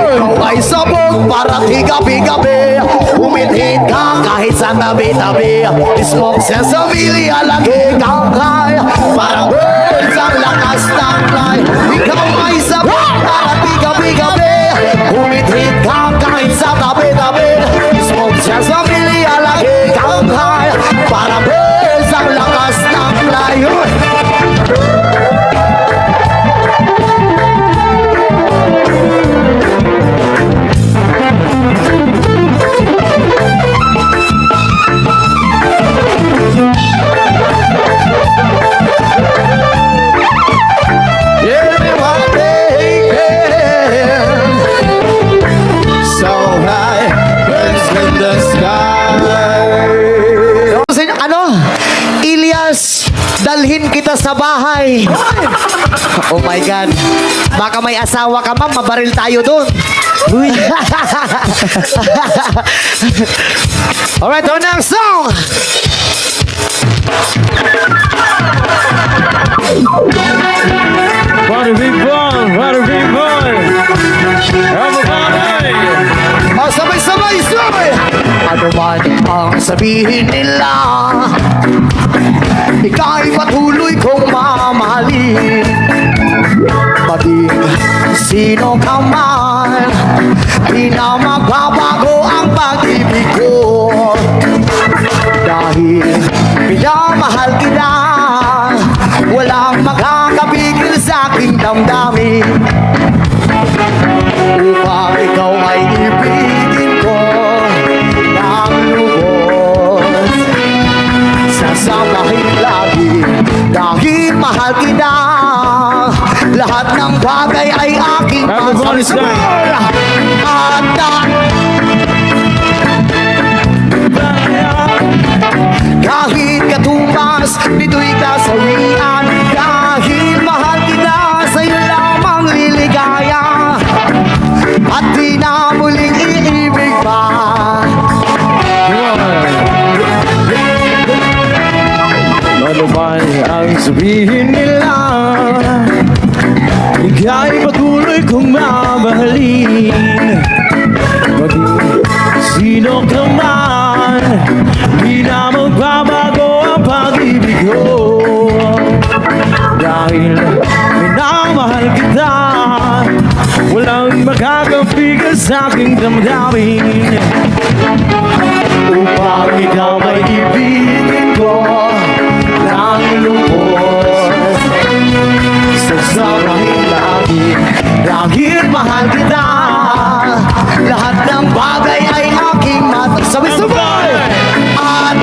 Ikaw ay sabog para tigabi-gabi, umithit ka kahit sa tabi-tabi. Smoke sa sabili, alagi kang high. Parang birds ang lakas ng fly. Ikaw ay sabog para tigabi-gabi, umithit ka kahit sa tabi-tabi. Smoke sa sabili, alagi kang high. Parang birds ang lakas ng fly. Ano? Ilyas, dalhin kita sa bahay. Oh my God. Baka may asawa ka, ma'am. Mabaril tayo doon. Alright, on ang song. Party people, party people. Everybody. Oh, sabay-sabay, sabay. Ano man ang sabihin nila, ika'y patuloy kong mamahalin. Maging sino ka man, di na magbabago ang pag-ibig ko. Dahil pinamahal kita, walang makakapigil sa aking damdamin. Upang ikaw ay ibigin ko ng lubos, sasabahin lagi dahil mahal kita. Lahat ng bagay ay aking Everybody sing. kahit katumbas, dito'y kasawian. Dahil mahal kita, sa'yo lamang liligaya. At di na muling iibig pa. Ano ba ang sabihin nila? Ika'y patuloy kong mamahalin. Maging sino ka man, di na magbabago ang pag-ibig ko. Dahil minamahal kita, walang makakapigil sa aking damdamin. Upang ikaw ay ibigin ko ng lubos, sasabahin lagi dahil mahal kita. Lahat ng bagay ay aking mata. Sabay-sabay! At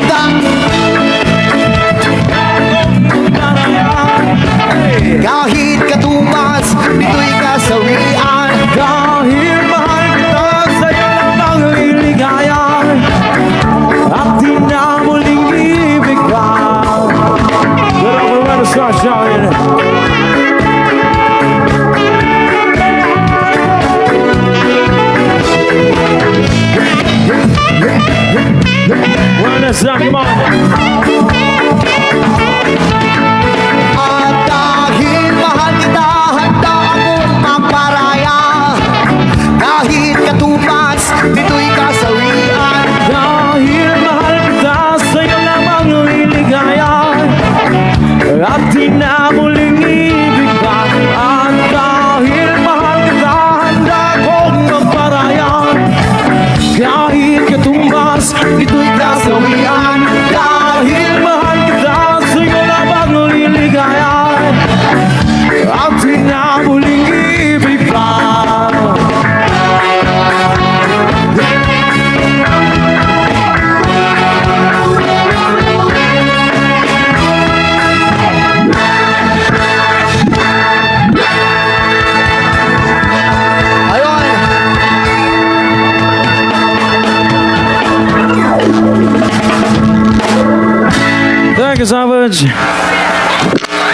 kahit katumbas, dito'y kasawian. Dahil mahal kita, sa'yo lang liligaya. At di na muling ibig pa. But I'm gonna start shouting. Bridge.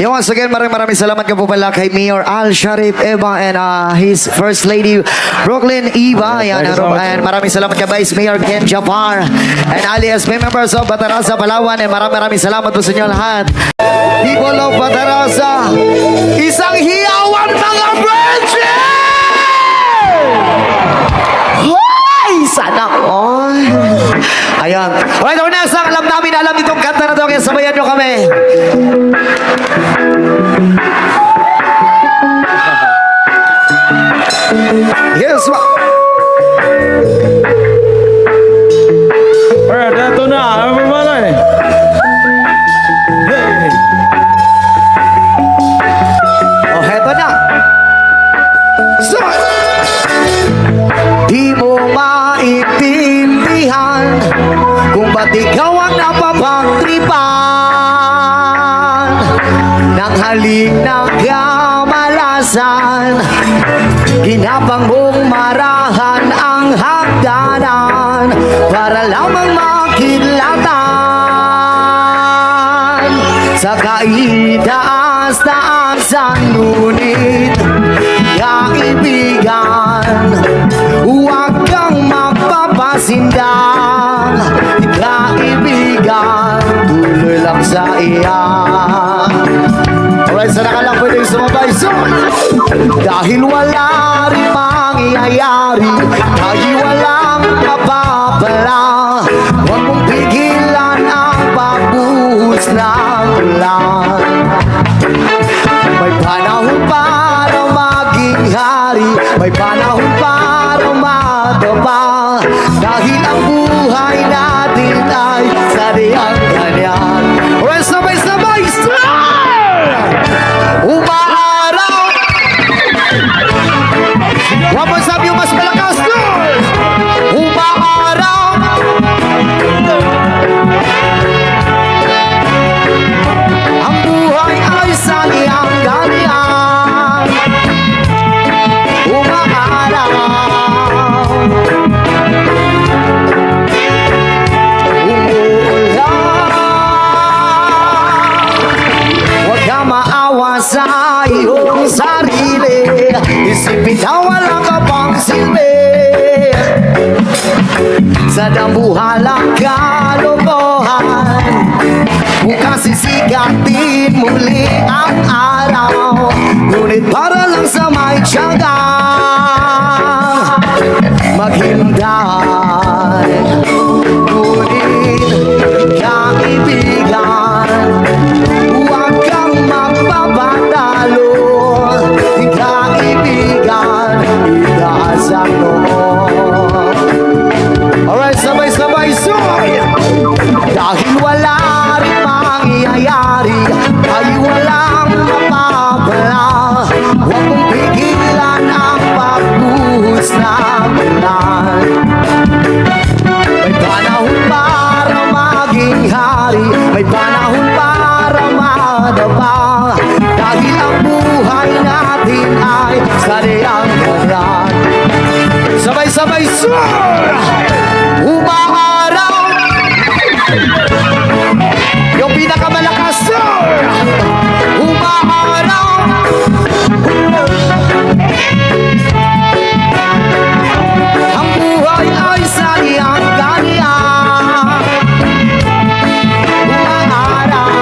Yung once again, maraming salamat ka po pala kay Mayor Al Sharif Eva and his First Lady Brooklyn Eva. Yan, Thank you so much. and maraming salamat kay Vice Mayor Ken Japar and alias members of Batarasa, Palawan, and maraming salamat po sa inyo lahat. People of Batarasa, isang hiyawan mga Bridges! Hoy! Sana all! Ayan. Alright, our next song, alam namin, alam itong kanta na to, kaya sabayan nyo kami. Yes, ma. Alright, eto na. Ano ba na eh? Hey! Oh, heto na. So, di mo maintindihan kung ba't ikaw ang napapagtripan ng halik ng kamalasan. Ginapang mong marahan ang hagdanan para lamang makilatan sa kaitaas-taasan, ngunit kaibigan, huwag kang magpapasindang. Kaibigan, tuloy lang sa iyan. Alright, sana ka lang pwedeng sumabay. So, dahil wala rin mangyayari, dahil walang mapapala, huwag mong pigilan ang pagbuhos ng ulan. May panahon para maging hari, may panahon para mataba, dahil ang buhay natin ay sadyang ganyan. Alright, sabay-sabay, umaaraw. One more time, yung mas malakas, umaaraw. Ang buhay ay sadyang ganyan. Umaaraw. Huwag ka maawa sa iyong sarili, isipin na wala ka pang silbi. Sa dambuhalang kalokohan, bukas sisigatin muli ang araw, ngunit para lang sa may tiyaga maghintay. Ngunit kaibigan, huwag kang magpapatalo. Kaibigan, itaas ang noon. Alright, sabay-sabay, soy! Dahil wala rin mangyayari, ay walang mapapala, huwag mong pigilan ang pagbuhos ng ulan. May panahon para maging hari, may panahon para madaba, dahil ang buhay natin ay sadyang ganyan. Sabay-sabay, sir! Umaaraw! Yung pinakamalakas, sir! Umaaraw! Ang buhay ay sadyang ganyan. Umaaraw!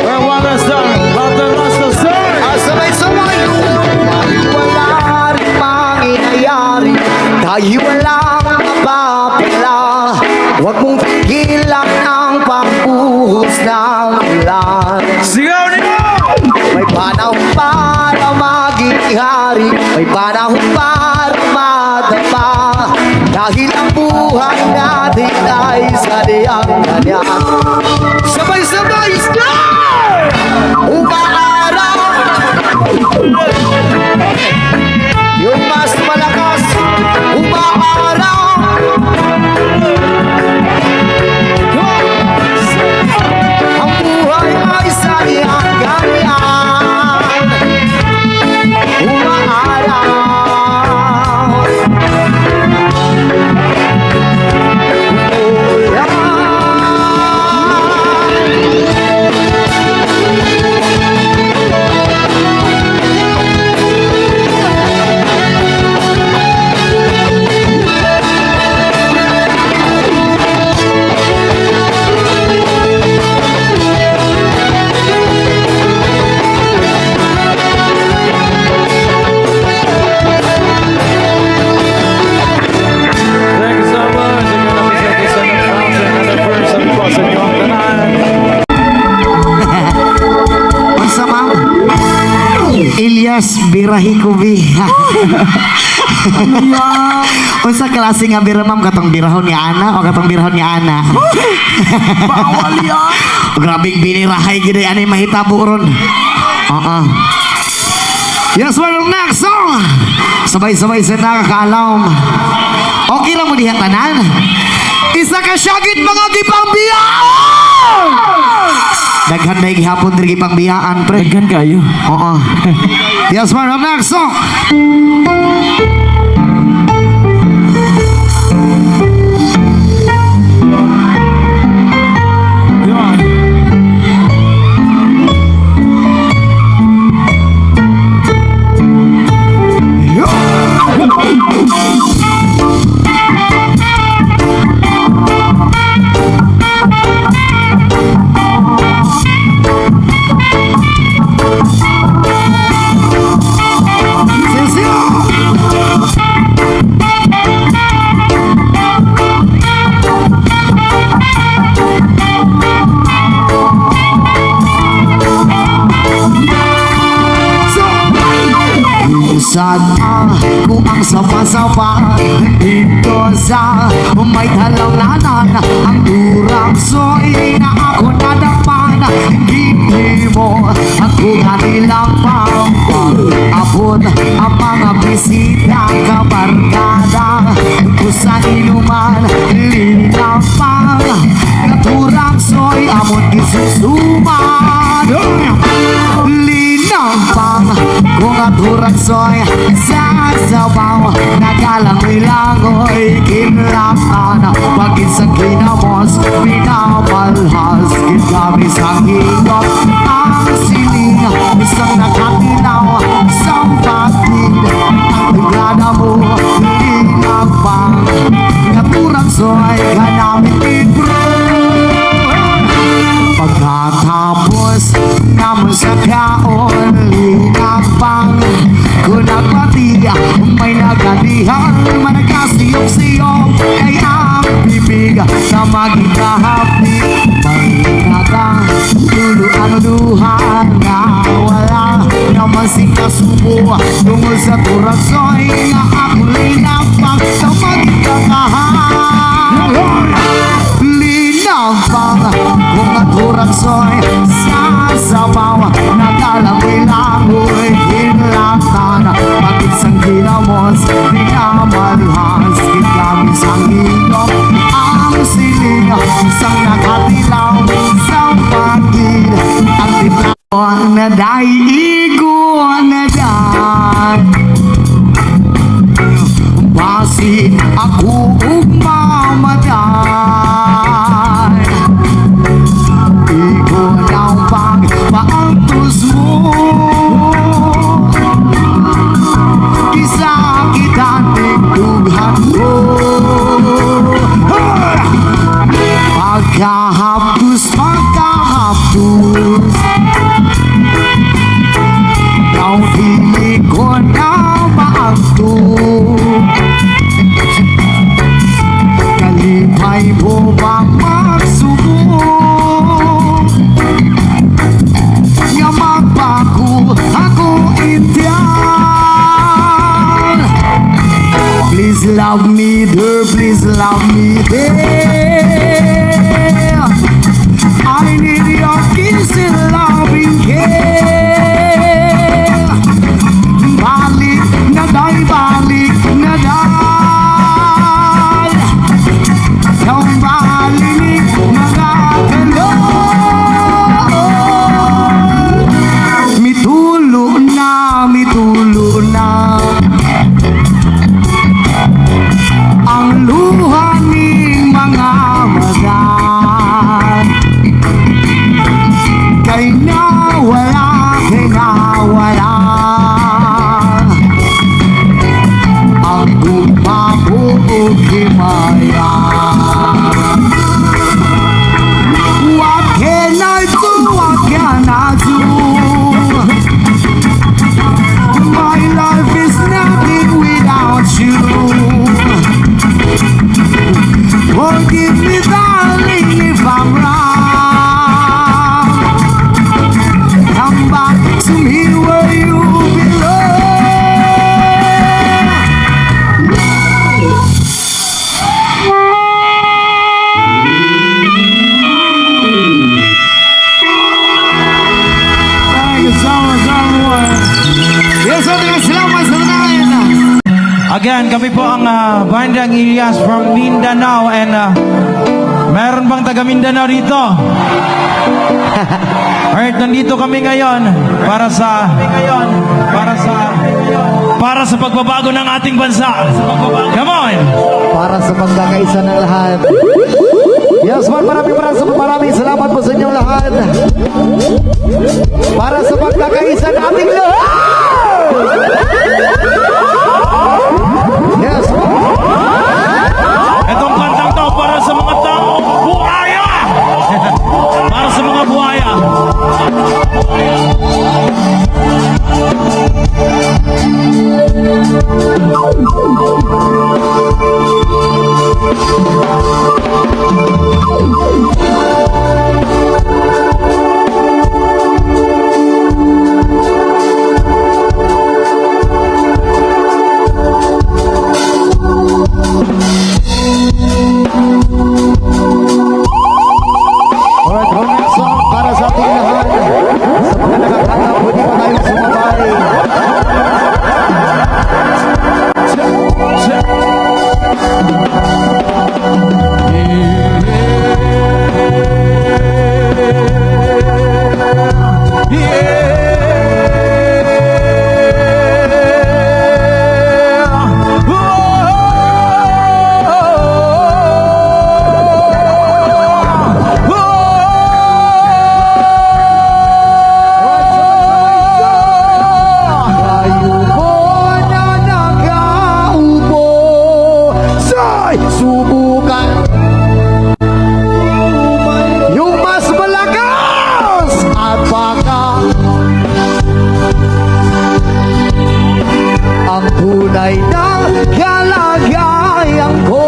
Where one last time? Batarasa, sir! Sabay-sabay, dahil wala rin mangyayari, dahil walang mapapala, huwag mong pigilan ang pagbuhos ng ulan. Sigaw niyo! May panahon para maging hari, may panahon para madapa, dahil ang buhay natin ay sadyang ganyan. Sabay-sabay, star! Umaaraw! birahi ko, bi. Unsa klase nga bira, ma'am? Katong birahon ni Ana o katong birahon ni Ana? Bawal yan. Grabing binirahay gid ani mahitabo ron. Yes, well, next song. Sabay-sabay sa nakakaalam. Okay lang mo diha tanan. Isa ka syagit mga gipangbiyaan. Daghan na gihapon diri gipangbiyaan, pre. Daghan kayo. Oo. Yes, well, next song. Yan. Sana kung ang sama-sama dito sa may halalanan ang durang soy na ako nadakpan hindi mo ako kanilang abot ang mga bisita kabarkada kung sa inuman linapang naturang soy amon isusuman linampang kung aturang soy sa sabaw nagalangoy-langoy kinlapan pag-isang kinamos pinamalhas kinami sa hingap ang siling isang nakatilaw sa patid ang bigada mo linampang naturang soy kanamit libro pagkatapos naman sa kaon linampang kung nagpati may nagadihan managkasiyok-siyok kay ang bibig na magkahapit may nagang dulo ang luha na wala naman si kasubo tungkol sa turaksoy na ako linampang sa magkakahan linampang kung naturaksoy sa sabaw nagalangoy-langoy hinlatan pag-isang ginamos pinamalhas kinamis ang ilong ang siling isang nakatilaw sa pagid ang tiplaw na daigo na dan basi ako ugmamadan ikaw ng pagpaantos mo kisakitan tigdughan ko pagkahapos ikaw hili ko na maagto kalipay mo bang magsubok nga magbago ako Indian please love me there please love me there I need your kiss and loving care balik na day yung balinig mga kalon mitulo na ang luha ng mga magan kay nawala ang gumabuog himaya what can I do my life is nothing without you forgive me darling if I'm wrong come back to me where you belong kami po ang Bandang Ilias from Mindanao and meron bang taga Mindanao dito? Alright, nandito kami ngayon para sa pagbabago ng ating bansa. Come on! Para sa pagkakaisa ng lahat. Yes, man, maraming salamat po sa inyong lahat. Para sa pagkakaisa ng ating lahat. Yes, man. Itong kantang to para sa mga taong buhaya! Para sa mga buhaya. Alright, Ronald song para sa ating lahat. Sa mga nakakata, pwede pa tayong sumabay. Kayo po na nakaupo, say, subukan yung mas malakas at baka ang tunay na kalagayan ko.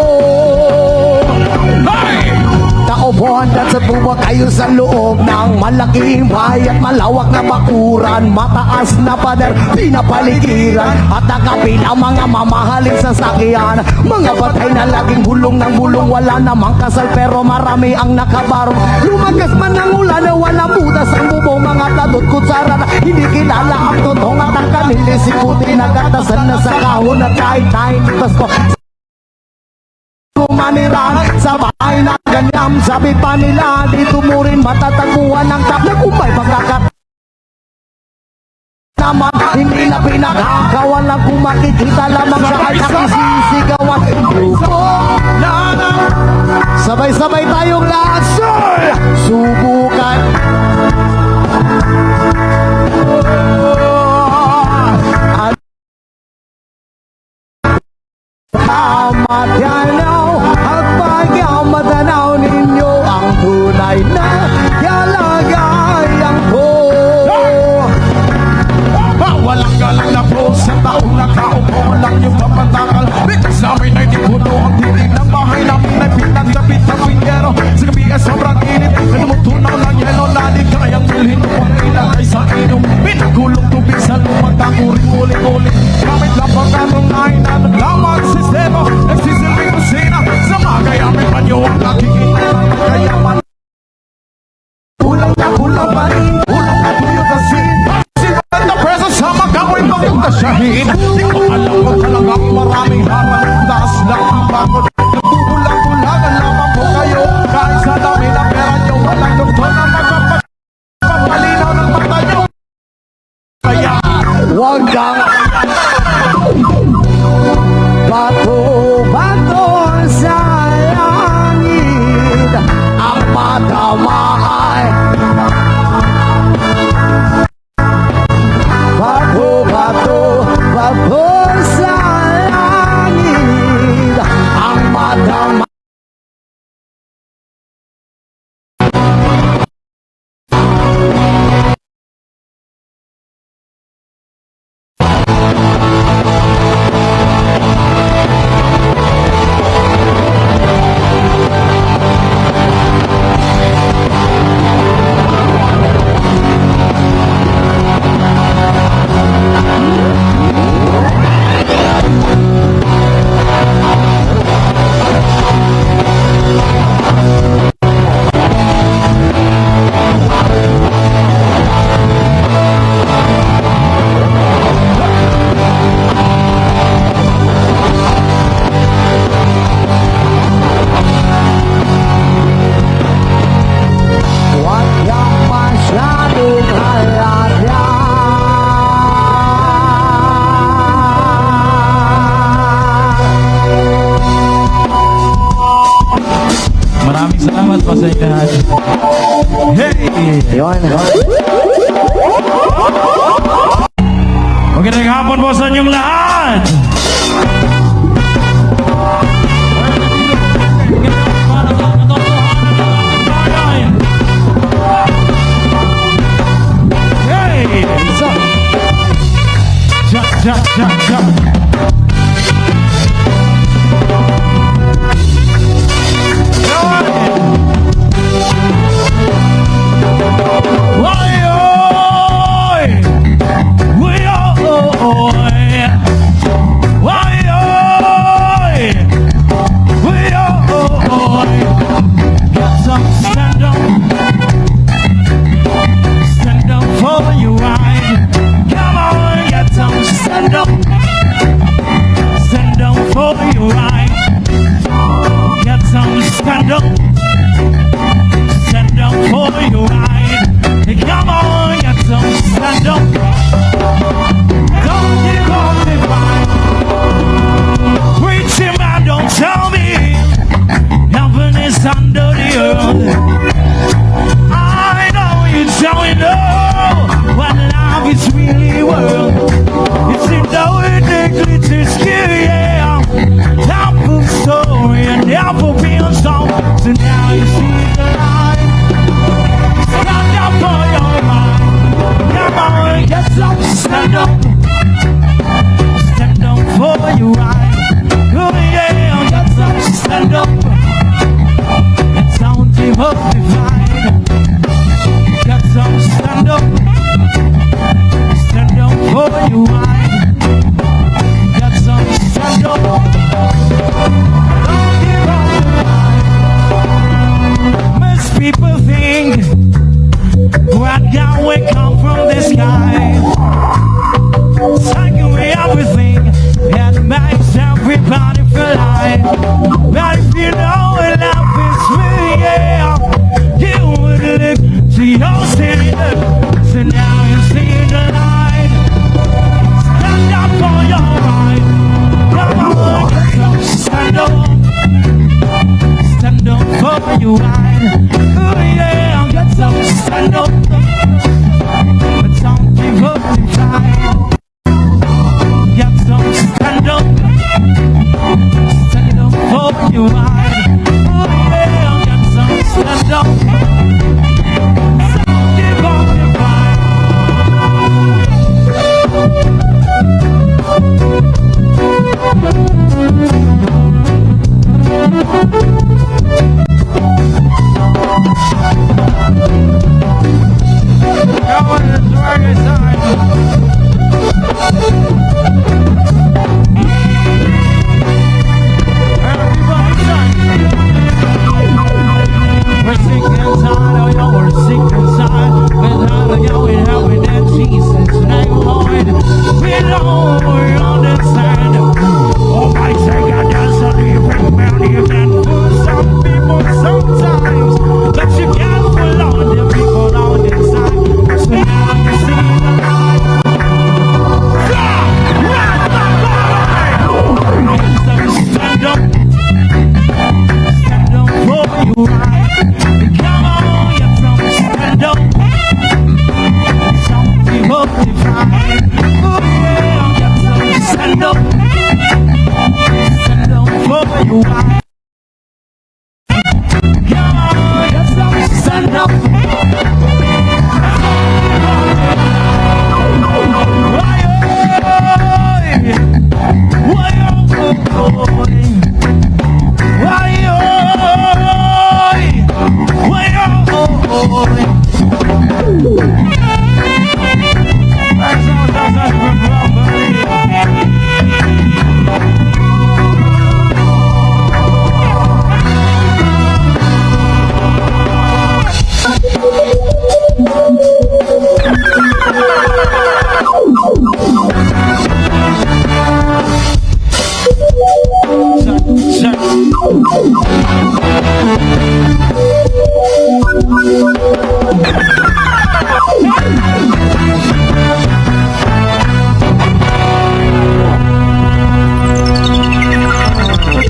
Naupuan at sa buwag kayo sa loob ng malaking bahay at malawak na bakuran, mataas na pader, pinapaligiran at nakapila mga mamahalin sa sakyan, mga batay na laging bulong ng bulong, wala namang kasal pero marami ang nakabarong. Lumagas man ang ulan na wala butas ang bubong, mga tadot kutsara na hindi kilala ang totong at ang kanili puti nagatasan na sa kahon at kahit nainitas ko kumaniran sa bahay na ganyam. Sabi pa nila dito mo rin matatagpuan ng tap na kumbay pagkakat naman hindi na pinagkakawan lang kung makikita lamang sa kanyang isisigawan. Grupo na sabay-sabay tayong lahat, sir, subukan matanaw at pagkamatanaw ninyo ang tunay na kalagayan ko. Walang galang na po sa taong nakaupo lang yung papatakal. Bitas namin ay di puno ang tinig ng bahay namin ay pinagdapit ng pinggero. Sa gabi ay sobrang init na tumutunaw ng yelo. Lalig kayang bilhin mo ang ilagay sa inom. Pinagulong tubig sa lumang takuring ulit-ulit. Gamit lang pagkatong nahin na naglamang sistema. Nagsisilbing kusina sa mga kayamin pa nyo ang nakikita ng kayaman. Kulang na kulang pa rin, kulang na tuyo kasi the presence sa magawin pagpuntasyahin. Di ko alam kung talagang maraming harang. Taas lang ang bakod. Nagbubulang-bulangan lamang po kayo. Kahit sa dami ng pera nyo, walang doktor na magpapalinaw ng mata nyo. Kaya, Huwag kang bato-bato sa langit, ang matama ay bato-bato sa langit, ang matama. Yun. Magandang hapon po sa inyong lahat. Hey! Jump, jump, jump, jump. Stand up, stand up for your ride. Hey, come on, get some stand up. Don't give up the fight. Preaching man, don't tell me heaven is under the earth. I know you don't know what life is really worth. It's in the way they glitter scary, yeah. Apple story and apple being song. So now you see the light. Stand up for your mind. Come on, get up, stand up. Stand up for your right. Oh yeah, get up, stand up. It's on the hook divide. Get up, stand up. Stand up for your right. Get up, stand up. Don't give up the fight. Most people think what God will come from the sky, take away everything and makes everybody feel alive. But if you know what life is really, yeah, you would look to your city. So now you see the light. Stand up for your right. Come on, get up, stand up. Stand up for your right. Oh yeah, get up, stand up. But don't give up the fight. Get up, stand up. Stand up for your right. Oh yeah, get up, stand up. Don't give up the fight. Come on, it's reggae time. Everybody sing. We're sick and tired of you, we're sick and tired. We're tired of you, we're helping in Jesus' name, Lord. We know we understand. Oh my God, that's a living man, you can fool some people sometimes, but you can't fool all the people on the side. So now you see the light. Stand up, stand up for your right. Come on, you're from stand up. Some people divide. Oh yeah, you're from stand up. Stand up for your right. Come on, you're from stand up.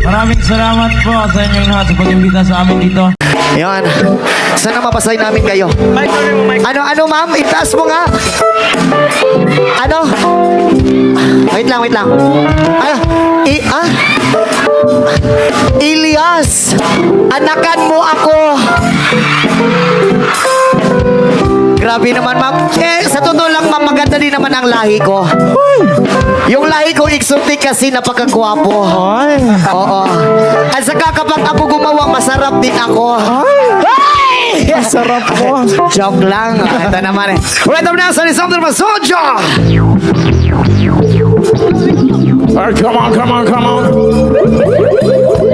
Maraming salamat po sa inyong lahat sa pag-imbita sa amin dito. Yan. Sana mapasay namin kayo. Ano, ma'am? Itaas mo nga. Ano? Wait lang. Ano? Ilyas, anakan mo ako. Grabe naman, ma'am. Sa totoo lang, ma'am, maganda din naman ang lahi ko. Yung lahi ko, exotic kasi napakagwapo. Ay. Oo. At saka kapag ako gumawa, masarap din ako. Sarap mo. Joke lang. Ito naman eh. Wait up na sa Lisandro Masojo! Alright, come on.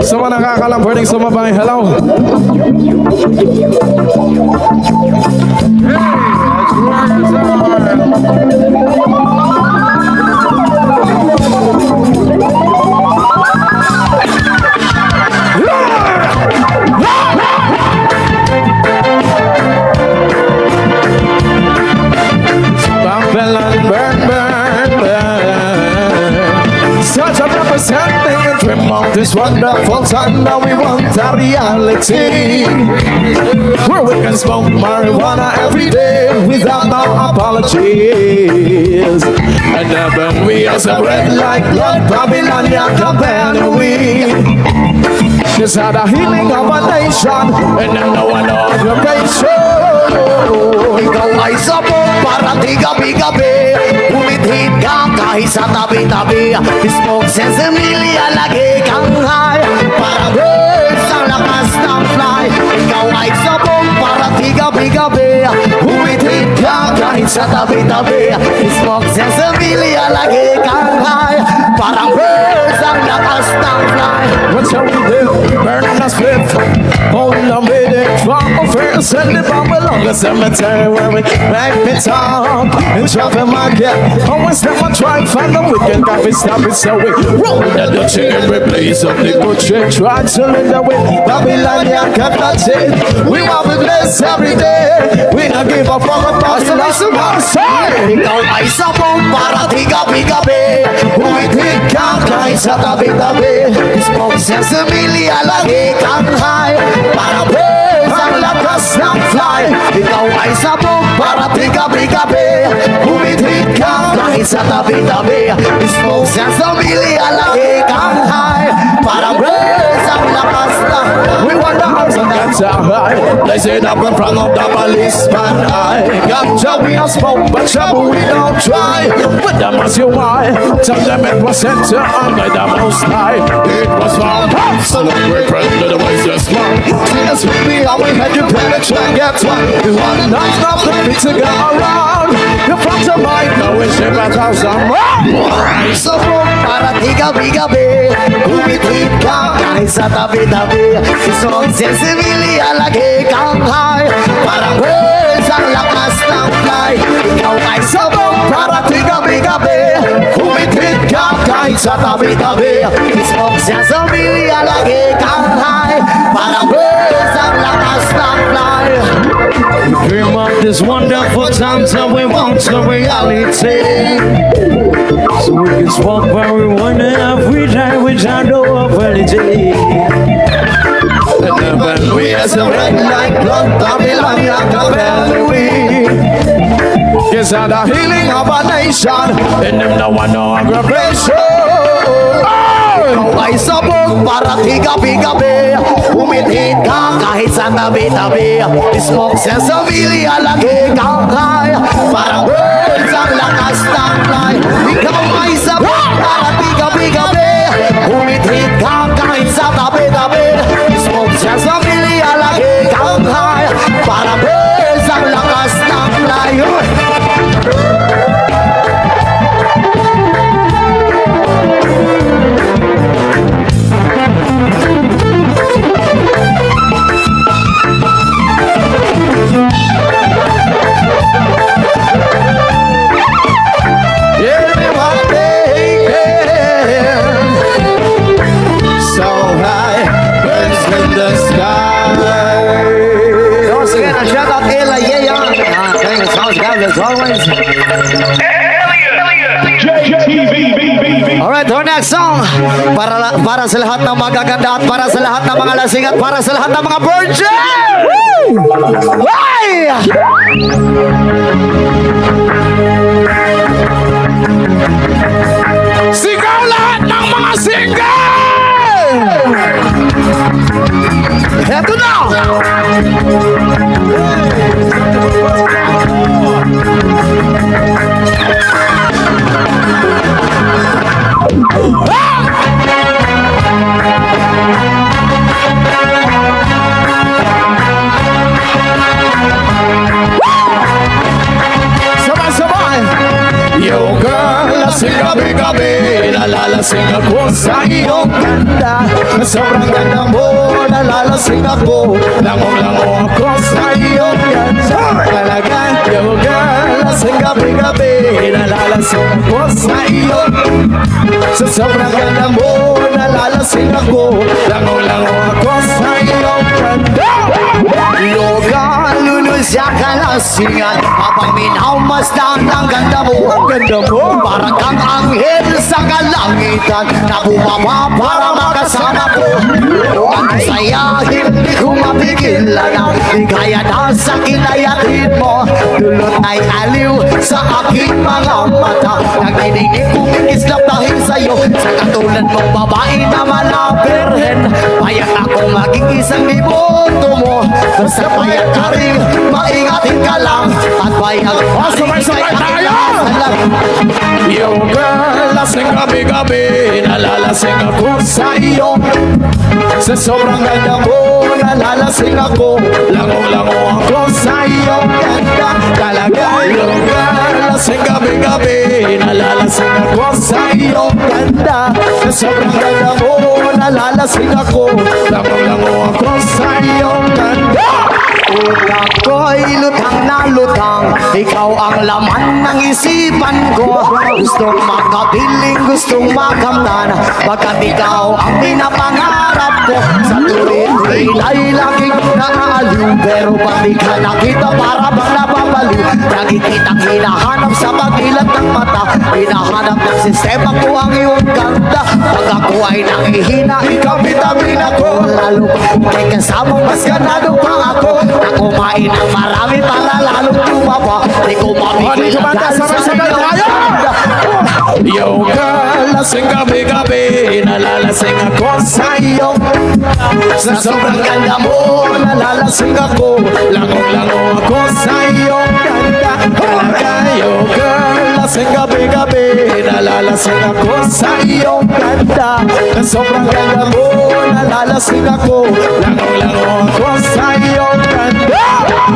Sa mga nakakalam, pwedeng sumabay. Hello. Such a representing a dream of this wonderful time that we want a reality. Where we can smoke marijuana every day without no apologies. And then we are spread like blood, Babylonia company we. She's had a healing of a nation, and then no one occupation. Ikaw ay sabog para di gabi-gabi. Umithit ka kahit sa tabi-tabi. Smoke sesame, alagi kang high. Parang birds ang lakas ng fly. Ikaw ay sabog para di gabi-gabi. Umithit ka kahit sa tabi-tabi. Smoke sesame, alagi kang high. Parang birds ang lakas ng fly. What shall we do? Burning a split. Holding on with it. From affairs and the bomb along the cemetery where we make it up and chop a market. Always never try find a wicked guy. We stop it so we roll the Dutchie and replace of the good shit. Try to live that way. Babylonian can't touch it. We want to bless every day. We don't give a fuck about the loss of our side. Ikaw ay sabog para di gabi-gabi. Umithit ka kahit sa tabi-tabi. Smoke sesame, alagi kang high. Parang birds ang lakas ng fly. Ikaw ay sabog para di gabi-gabi. Umithit ka kahit sa tabi-tabi. Smoke sesame, alagi kang high. Parang birds ang lakas ng We want the house and that's our high. They say that in front of the policeman. I got job we don't smoke, but trouble we don't try. But them as you why. Tell them it was sent to under the most high. It was found out. So the great friend of the wisest man. Yes, we always had you penetrate, get one. You want to not stop the beat to go around. You front of my go and ship a thousand ay sabog para di gabi-gabi. Umithit ka kahit sa tabi-tabi. Smoke sesame, alagi kang high. Parang birds ang lakas ng fly. Ikaw ay sabog para di gabi-gabi. Umithit ka kahit sa tabi-tabi. Smoke sesame, alagi kang high. Parang birds ang lakas ng fly. Dream of this wonderful time till we want to reality. So we can smoke where we want every day without no ability. And then we as a red like blood, Babylonia company we. Yes, and the healing of a nation, and them no one no aggravation. Ikaw ay sabog para di gabi-gabi. Umithit ka kahit sa tabi-tabi. Smoke sesame, alagi kang high. Parang birds ang lakas ng fly. Ikaw ay sabog para di gabi-gabi. Umithit ka kahit sa tabi-tabi. Smoke sesame, alagi kang high. Parang birds ang lakas ng fly. para sa lahat ng magaganda at para sa lahat ng mga lasing at para sa lahat ng mga virgin! Ay! Sigaw lahat ng mga single! Eto na! Sabay-sabay! Yo girl, lasing gabi-gabi, nalalasing ako sa iyong ganda. Sobrang ganda mo, nalalasing ako, langong-lango ako sa iyong ganda. Talaga, yo girl, lasing gabi-gabi, nalalasing ako sa iyong. Sa sobrang ganda mo, nalalasing ako, langong-lango ako sa iyong ganda. Yoga, lulus sa kalasingan habang minamasdan ang ganda mo. Ang ganda mo, Parang kang anghel sa kalangitan na bumaba para makasama ko. Ang saya, hindi ko mapigilan ang ligaya na sa kinayatid mo. Dulot ay aliw sa aking mga mata. Nagdidinig kumikislap dahil sa'yo. Sa katulad mong babae na malaperhen, payag akong maging isang liboto mo. Basta payag ka rin, maingatin ka lang. At payag sabay-sabay tayo! Yo girl, lasing gabi-gabi, nalalasing ako sa iyo. Sa sobrang ganda mo, nalalasing ako, langong-lango ako sa iyo. Ganda talaga, yo girl, lasing gabi-gabi, nalalasing ako sa iyo. Ganda, sa sobrang ganda mo, nalalasing ako, langong-lango ako sa iyo. Ganda! Utak ko'y lutang na lutang, ikaw ang laman ng isipan ko. Gustong makabiling, gustong makamtan, baga't ikaw ang pinapangarap ko. Sa tuwid ay laging naaaliw, pero pag di ka nakita para bang napapaliw. Nakikitang hinahanap sa pagilat ng mata, hinahanap ng sistema ko ang iyong ganda. Pag ako ay nangihina, ikaw bitamin ako. Lalo may kasamang mas ganado pa ako. Na kumain ng marami para lalong tumaba. Di ko mabigil ang Sabay-sabay tayo! Yo girl, lasing gabi-gabi, nalalasing ako sa iyo. Sa sobrang ganda mo, nalalasing ako, langong-lango ako sa iyo. Ganda talaga, yo girl, lasing gabi-gabi, nalalasing ako sa iyo. Ganda, sa sobrang ganda mo, nalalasing ako, langong-lango ako sa iyo. Ganda!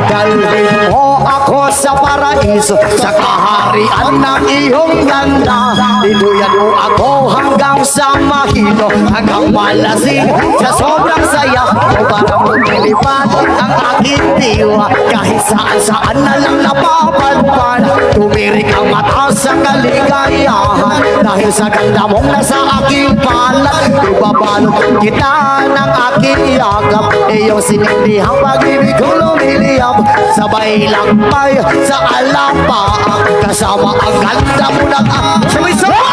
Dalhin mo ako sa paraiso, sa kaharian ng iyong ganda. Dinuyan mo ako hanggang sa mahilo, hanggang malasing sa sobrang saya. O parang lumilipad ang aking diwa, kahit saan-saan na lang napapadpad. Tumirik ang mata sa kaligayahan, dahil sa ganda mong nasa aking palad. Ibabalot kita ng aking yakap, iyong sinindihang pag-ibig kong lumiliyab. Sabay lakbay sa alapaang, kasama ang ganda mo ng sabay-sabay!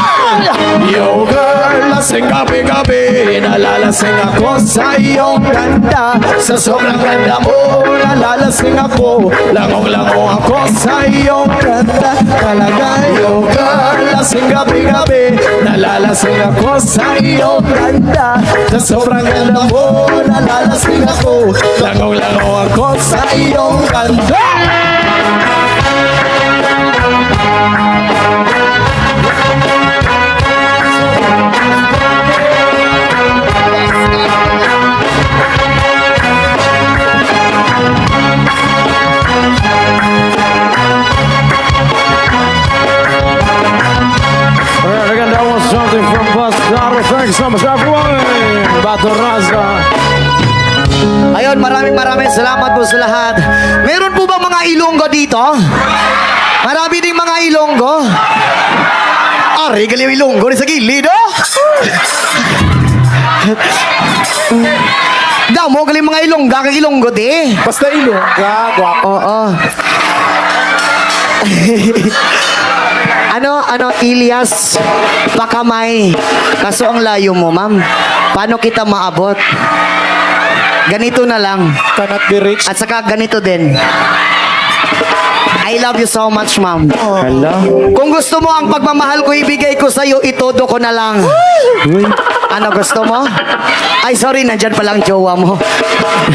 Yo girl, lasing gabi-gabi, nalalasing ako sa iyong ganda. Sa sobrang ganda mo, nalalasing ako, langong-lango ako sa iyong ganda. Talaga, yo girl, lasing gabi-gabi, nalalasing ako sa iyong ganda. Sa sobrang ganda mo, nalalasing ako, langong-lango ako sa iyong ganda. Alright, again, that was something from Bastardo. Thank you so much, everyone. Bato Raza. Ayun, maraming salamat po sa lahat. Meron po ba mga Ilonggo dito? Marami ding mga Ilonggo. Ari, galing yung Ilonggo rin sa gilid, oh! Damo, galing mga Ilongga kag Ilonggo, di? Basta Ilongga, guwapo. Oo. Ilyas, Pakamay. Kaso ang layo mo, ma'am. Paano kita maabot? Ganito na lang. Cannot be reached. At saka ganito din. I love you so much, ma'am. Hala. Kung gusto mo ang pagmamahal ko ibigay ko sa'yo, itodo ko na lang. Uy. Ano gusto mo? Ay, sorry, nandyan palang jowa mo.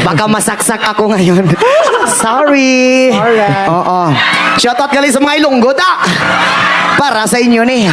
Baka masaksak ako ngayon. Sorry. Alright. Oo. Shoutout gali sa mga Ilonggo, ta. Para sa inyo ni.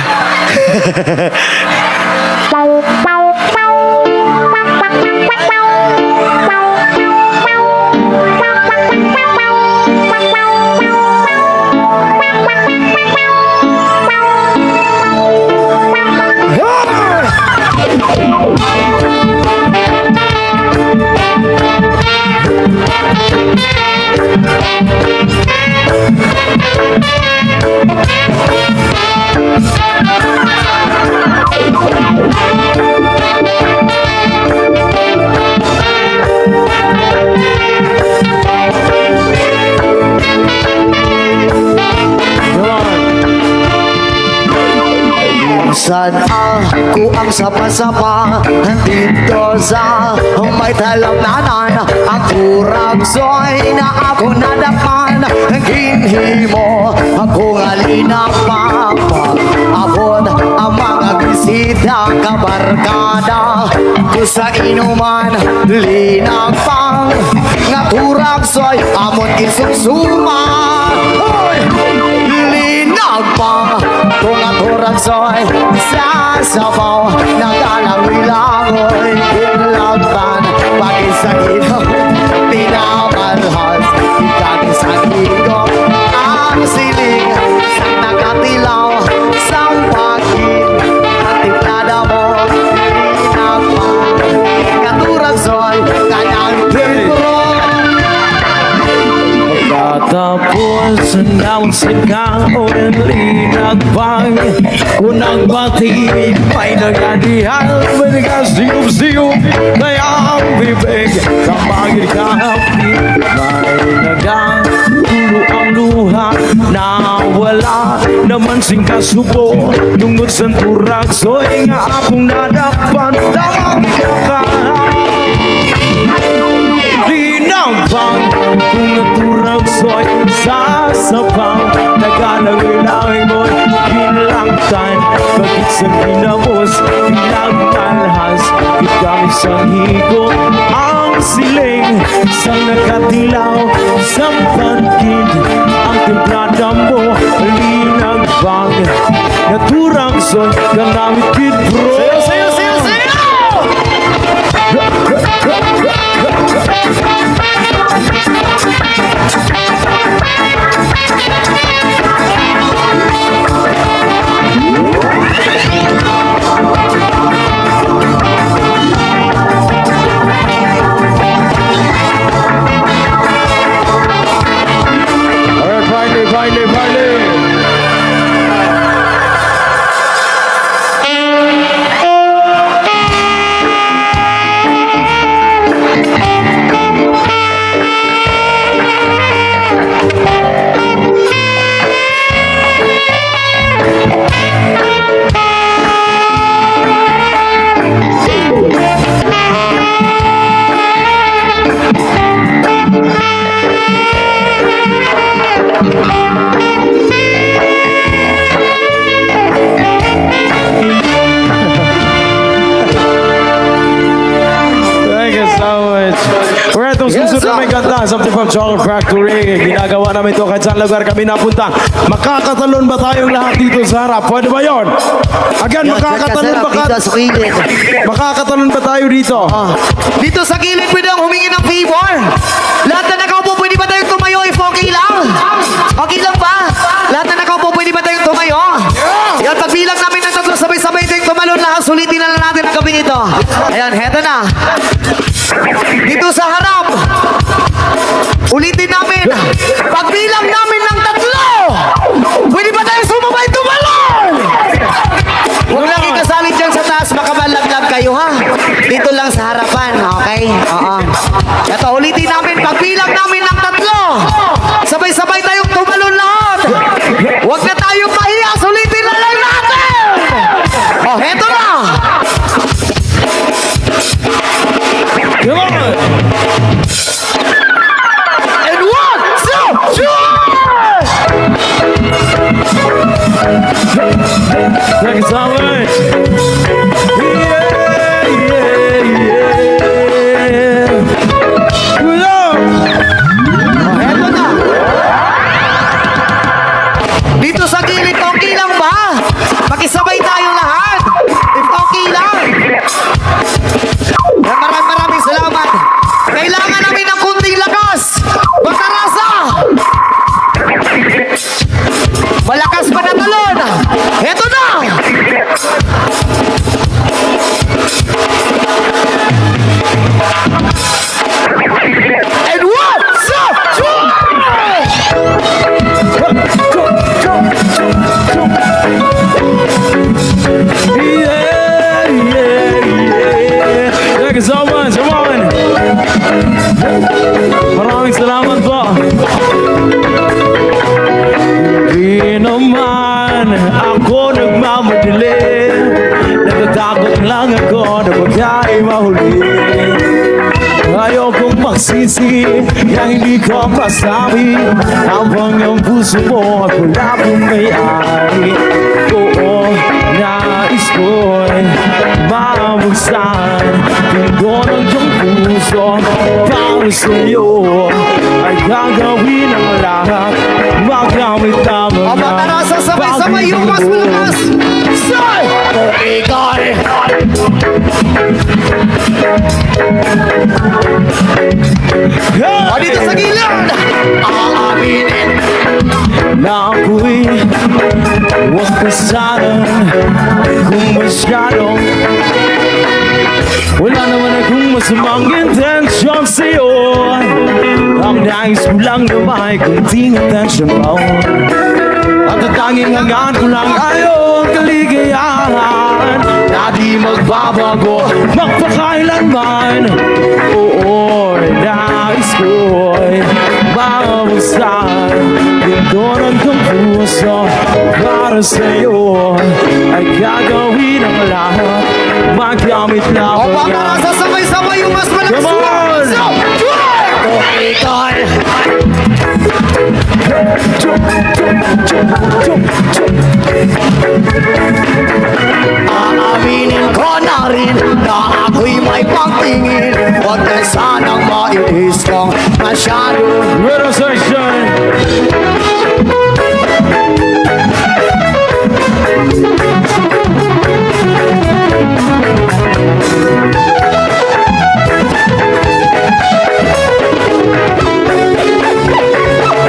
Minsan ako ang sapa-sapa dito sa may talamnanan. Ang kuragsoy na ako nadakpan. Ginhi mo ako ngalinang papag-abot ang mga bisita kabarkada ko sa inuman. Linang pang nga kuragsoy amon isugsuma. Linang pang kung ang kuragsoy sa sabaw nagalawilangoy kinlagpan pati sa ilaw pinamalhas ikati sa higop ang siling sa nakatilaw sa pagkin at tiplada mo pinagpan katuragsoy kanang tiro. Tapos ng sigaw ng linagbang kung nagbati may nagadihan magkasiyup-siyup kaya ang bibig kapag ikahapit may nagatulo ang luha na wala naman sing kasubo tungod sa turagsoy nga akong nadakpan tawag ka Linagbang kung naturagsoy sa sabaw nagalaw-ilawin mo'y pinlangtan bakit sa pinamos pinagmalhas ikamit sa higop ang siling sa nakatilaw sa pangkid ang templada mo linagbang naturagsoy kanamit kid bro Sayo, sayo, sayo, sayo! Alright, finally. Thank you so much. We're at those susunod na may kanta, something from Chocolate Factory. Ginagawa namin ito kahit saan lugar kami napunta. Makakatalon ba tayong lahat dito sa harap? Pwede ba yun? Again, makakatalon ba Dito sa kilid. Makakatalon ba tayo dito? Dito sa gilid, pwede ang humingi ng favor. Lahat na nakaupo, pwede ba tayong tumayo if okay lang? Okay lang ba? Lahat na nakaupo, pwede ba tayong tumayo? Yan, pagbilang namin ng tatlo, sabay-sabay tayong tumalon lahat. Sulitin na lang natin ang gabi nito. Ayan, heto na. Dito sa harap. Ulitin namin. Pagbilang namin ng tatlo, pwede ba tayong sumabay tumalon? Huwag lang ikasali dyan sa taas, makabalaglag kayo ha. Dito lang sa harapan, okay? Oo. Ito, ulitin namin, pagbilang namin ng tatlo. Sabay-sabay tayong tumalon lahat. Huwag na tayong mahiya, ulitin na Come on! And 1, 2, 3! Thank you so much! Yeah, yeah, yeah! Good on! Eto na. Dito sa gilid, okay lang ba? Pakisabay tayo lahat. If okay lang. Maraming salamat. Kailangan namin ng kunting lakas. Batarasa. Malakas pa na talon. Eto na. And 1, 2, 3! Yeah, yeah, yeah! Thank you so much! Come on! Maraming salamat po! Di naman ako nagmamadali, natatakot lang ako na bigay mahuli. Ayokong magsisi na hindi ko masabi habang ang puso mo ay wala kong may-ari. Oo, nais ko'y mabuksan pinto ng iyong puso para sa'yo ay gagawin ang lahat magamit lamang O Batarasa, sabay-sabay yung mas malakas. Say! Ikay! O dito sa gilid. Aaminin. na ako'y huwag kasalan kung masyadong wala naman akong masamang intensyon sa'yo. Ang nais ko lang naman ay kunting atensyon mo, at ang tanging hanggan ko lang ay ang kaligayahan na di magbabago magpakailanman. Oo, nais ko'y mabuksan pintuan ng puso para sa'yo ay gagawin ang lahat magamit O lamang Batarasa, sabay-sabay yung mas malakas. Come on! So, o Ikay! Aaminin ko na rin na ako'y may pagtingin. Huwag na sanang maitis kong masyado. Riddle section.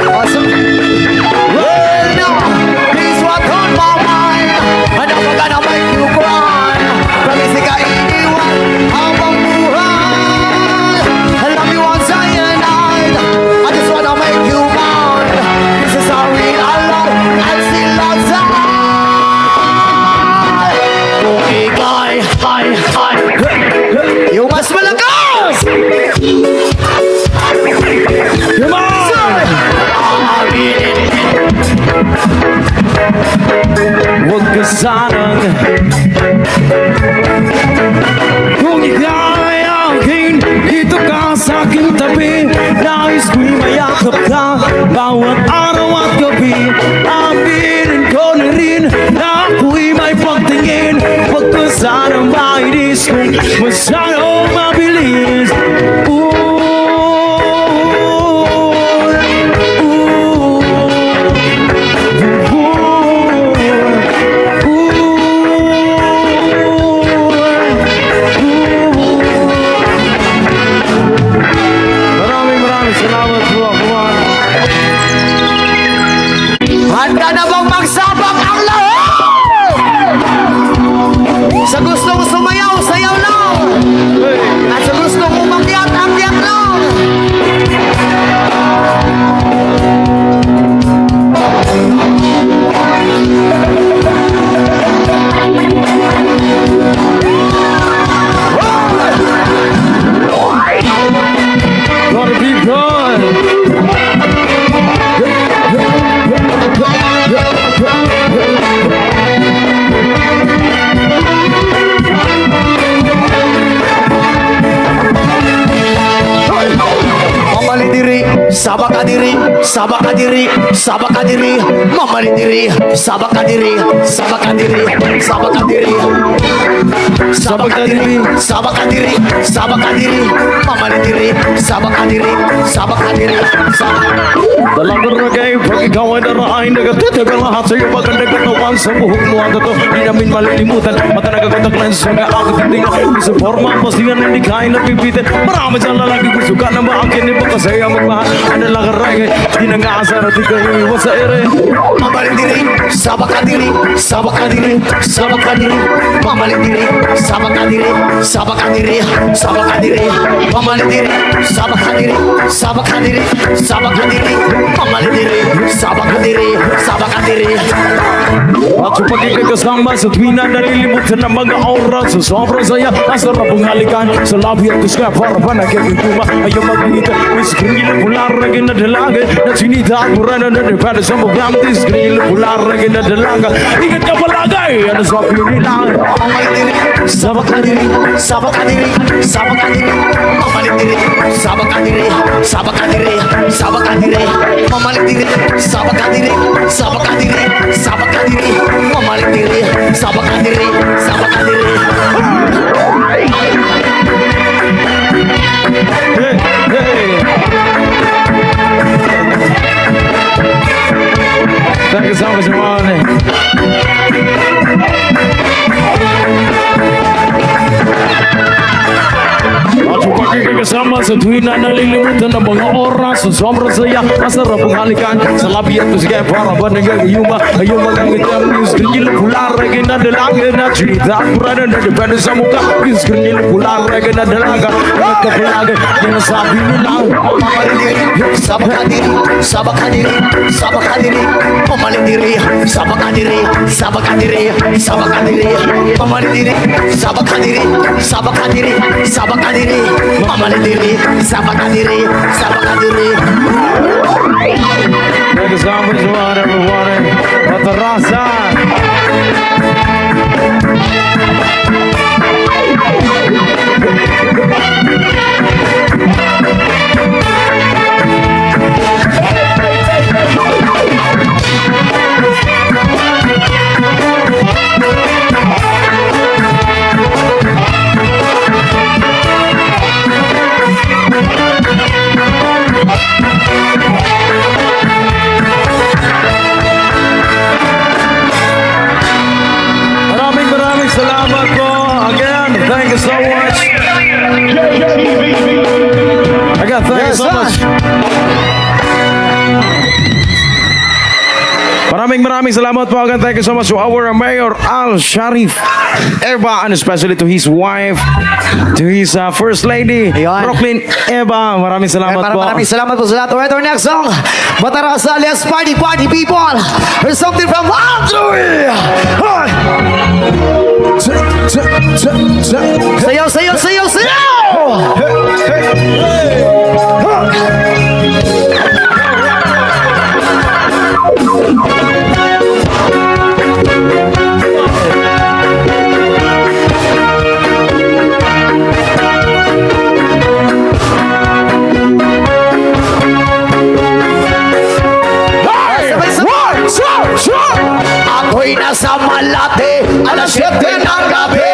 Awesome. Well, now, here's what on my mind. And I'm gonna make you cry. Promise ka iniwan habang buhay. Love you once and I just wanna make you mine. This is how we are love and still outside. Okay, guy, yung mas malakas! Come on! Aaminin. Huwag ka sanang kung ika'y akin, dito ka sa aking tabi. Nais ko'y mayakap ka bawat araw at gabi. Aminin ko na rin na ako'y may pagtingin. Huwag ka sanang mainis kung masyadong mabilis. Maraming salamat po. Come on. Handa na bang magsabak ang lahat? Sa gustong sumayaw, sayaw lang! sabak kadiri, sabak kadiri, sabak kadiri, mamali diri, sabak kadiri, sabak kadiri, sabak kadiri, sabak kadiri, sabak kadiri, sabak kadiri, mamali diri, sabak kadiri, sabak kadiri, Dalam berbagai pagi kawan darah Nagatitigil lahat sa iyo Maganda katawan sa buhok mo Ang totoo di namin malilimutan Mata nagkakontak lens sa nga ako titingnan Sa forma ang pasiyan hindi kaya napipitin Marami dyan lalaki gusto ka na maakin Iba kasi ang magmahal Ano lang karay Di na nga asar at di ka iwas sa ere mamali diri, sabak kadiri, sabak kadiri, sabak kadiri, mamali diri, sabak kadiri, sabak kadiri, sabak kadiri, mamali diri, sabak kadiri, sabak kadiri, sabak kadiri, mamali diri, sabak kadiri, sabak kadiri. At sa pagkikasama sa tuwing na nalilimutan ng mga oras Sa sobrang saya Ang sarap ang halikan Sa labi at kusga para pa nagkikintuma Ayaw magkikita Iskringil ang pular na ginadalaga Na sinita at murana na depende sa mugram Iskringil ang pular na ginadalaga Ingat ka palagay Ano sa pinilang Mamali diri, sabak kadiri, sabak kadiri, sabak kadiri, mamali diri, sabak kadiri, sabak kadiri, sabak kadiri, mamali diri, sabak kadiri, sabak kadiri, sabak kadiri, mamali diri, sabak kadiri, sabak kadiri. Hey, hey. Thank you so much, Ronnie. At yung pagkikasama sa tuwing na nalilimutan ng mga oras Sa sobrang saya, ang sarap ang halikan Sa labi at kusga para ba nagagayuma Ayaw magangitam yung skrinil pular ay ginadalaga Na chinita at purana na depende sa mukha Yung skrinil pular ay ginadalaga At kapalaga, yan ang sabi nila Mamali diri, sabak kadiri, sabak kadiri, sabak kadiri, mamali diri, sabak kadiri, sabak kadiri, sabak kadiri, mamali diri, sabak kadiri, sabak kadiri, sabak kadiri, mamali diri, sabak kadiri, sabak kadiri. Thank you so much, everyone. Matarasa. Maraming salamat po. Again, thank you so much. Again, thank you so much. Maraming salamat po again. Thank you so much to our Mayor Al Sharif Eva, and especially to his wife, to his First Lady, Ayun. Brooklyn Eva. Maraming salamat po. Maraming salamat po sa lahat. Alright, our next song, Matarasa alias Party Party People. There's something from Andrew. Sayaw, sayaw, sayaw, sayaw! Ako'y nasa Malate, alas 7 ng gabi.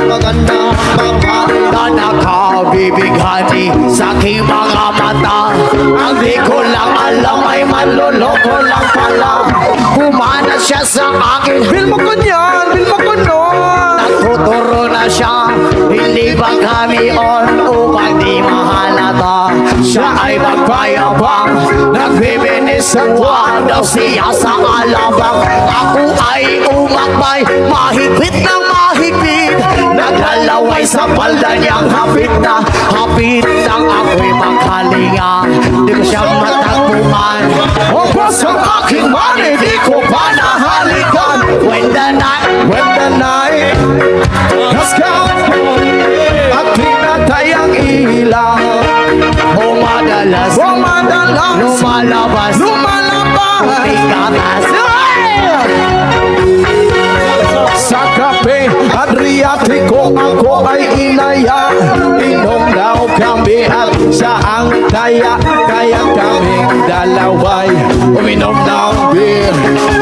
Maganda na nakabibighani sa aking mga mata. Ang di ko lang alam ay manloloko lang pala. Pumana siya sa akin. Bil mo ko niyan, bil mo ko nun. Nagtuturo na siya, hindi ba kami on upang di mahalata. Siya ay magpayabang, nagbibinisuan daw siya sa alabang. Ako ay umakbay, mahigpit ng mahigpit. Naglalaway sa palda niyang hapit na hapit nang ako'y magkalinga. Di ko siya matagpuan. Upos ang aking mani, di ko pa nahalikan. When the night has come, at pinatay ang ilaw. Madalas lumalabas Umigatas sa kape Adriatico ako ay inaya. Inom daw kami at siya ang taya. Kaya kaming dalaway uminom ng beer.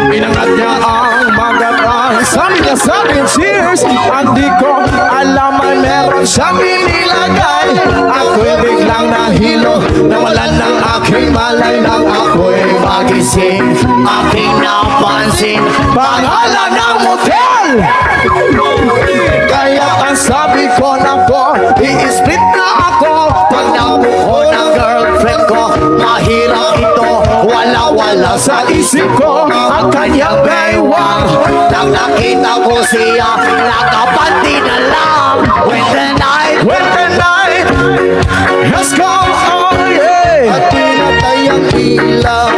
Inangat niya ang magatang, sabi niya sa akin cheers. Ang di ko alam ay meron siyang inilagay. Ako'y biglang nahilo, nawalan ng aking malay. Nang ako'y magising, aking napansin pangalan ng motel. Kaya ang sabi ko na po, i-split na ako. Pag nabuo ng girlfriend ko, mahirap ito. Wala-wala sa isip ko ang kanyang baywang. Nang nakita ko siya, nakapanti na lang. When the night has come, oh yeah. At pinatay ang ilaw.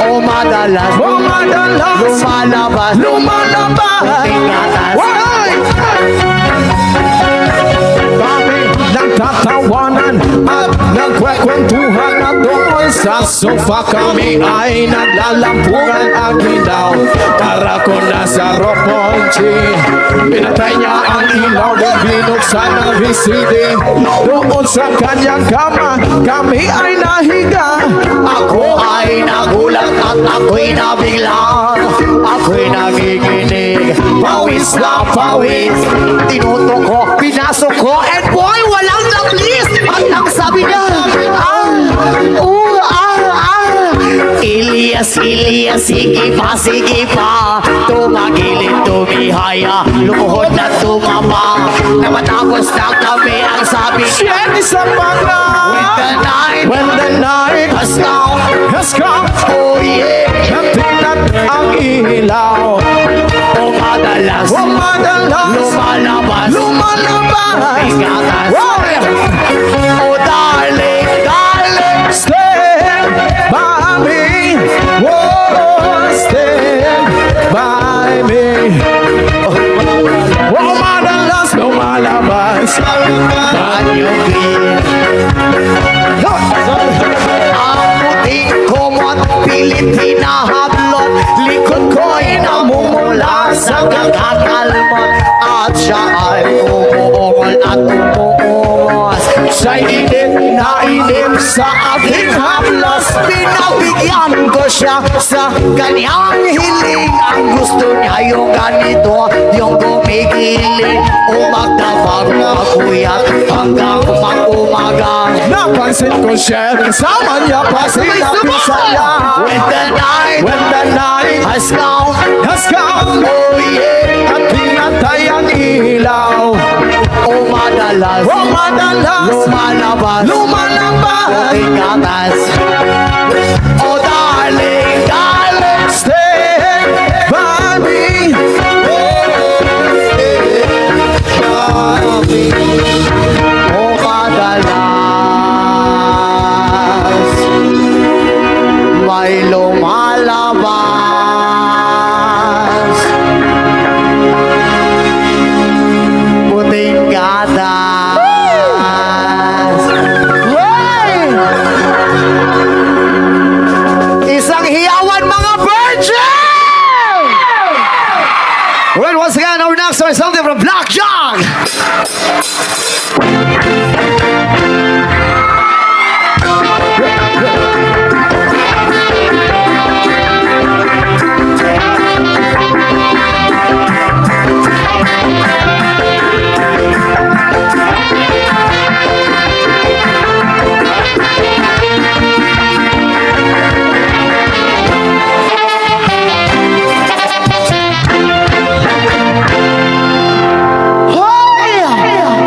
O madalas lumalabas Tingatan. Why? Kami nagtatawanan at nagkwekwentuhan na doon sa sofa. Kami ay naglalampungan ang ilaw. Para ko nasa Roponchi. Pinatay niya ang ilaw at binuksan ang VCD. Doon sa kanyang kama, kami ay nahiga. Ako ay nagulat at ako'y nabigla. Ako'y nagiginig, pawis na pawis. Tinutok ko, pinasok ko, and boy, walang naplis. At ang sabi niya, Ilyas, sige pa. Tumagilid, tumihaya, lumuhod na tumama. Na matapos na kami, ang sabi niya, isa pa na. When the night has come, oh yeah. Natingnan ang ilaw. O madalas lumalabas Tingatan. Oh darling, stand by me. Oh, stand by me. Oh madalas lumalabas kanyang ang puting kumot, pilit hinahablot. Likod ko'y namumula sa kakakalmot. At siya ay umuungol at umuungos. Siya'y inip na inip sa aking haplos. Pinabigyan ko siya sa kanyang hiling. Ang gusto niya yung ganito, yung gumigiling. Umagdabag na kuyak hanggang mag-umaga. Napansin ko siya, sama niya pa sila pisaya. When the night has come, oh yeah. At pinatay ang ilaw. O madalas lumalabas Tingatan. Oh darling, stand by me. Oh madalas may lumalabas puting gatas. Isang hiyawan mga virgin! Well, once again, our next song is something from Black Jog.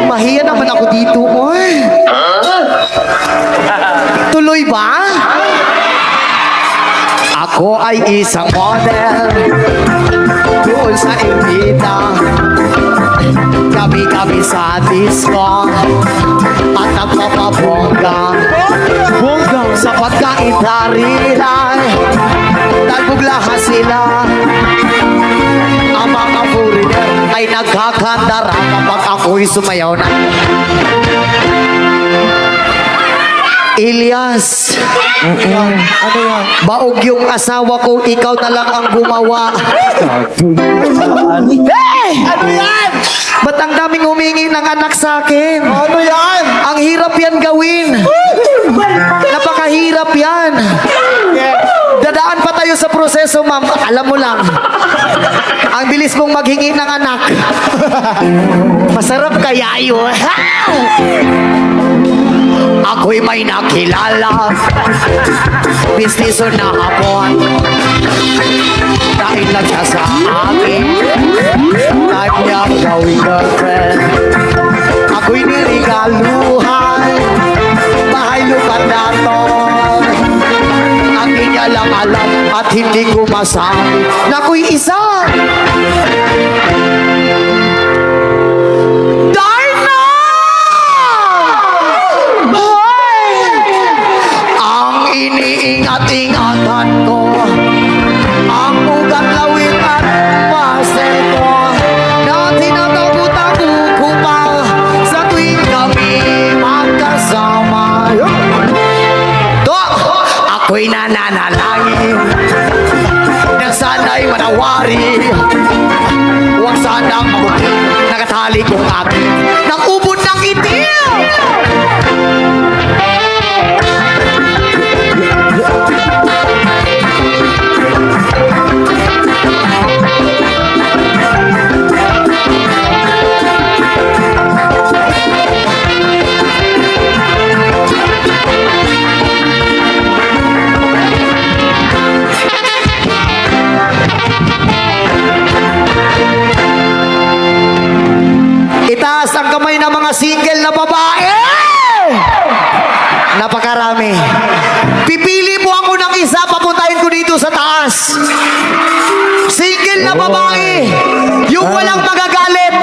Mahiya naman ako dito, oy. Tuloy ba? Ako ay isang model doon sa Invita. Gabi-gabi sa disco at nagpapabongga sa pagkaitarilan. Nagbuglahan sila. Ang mga foreigner ay nagkakandara kapag ako'y sumayaw na. Ilyas, Ano yan? baog yung asawa ko, ikaw na lang ang gumawa. Hey! Ano yan? Ba't ang daming humingi ng anak sa akin? Ano yan? Ang hirap yan gawin. Napakahirap yan. Dadaan pa tayo sa proseso, ma'am. Alam mo lang. Ang bilis mong maghingi ng anak. Masarap kaya yun. Ako'y may nakilala. Busineso na hapon. Dahil lang siya sa akin. Type niya gawing girlfriend. Ako'y nirigaluhan. Bahay lupa dato. Ang inya lang alam at hindi ko masabi na ako'y isa. Darna! Hoy! Ang iniingat-ingatan ko, ang ugat lawit at pastel ko, na tinatago-tago ko pa sa tuwing kami magkasama. To, ako'y nananalangin na sana'y manawari. Huwag sanang mabuti, nakatali kong atin ng ubod ng itil. Itaas ang kamay ng mga single na babae! Napakarami. Pipili mo ako ng isa, papuntahin ko dito sa taas. Single na babae. Yung walang magagalit.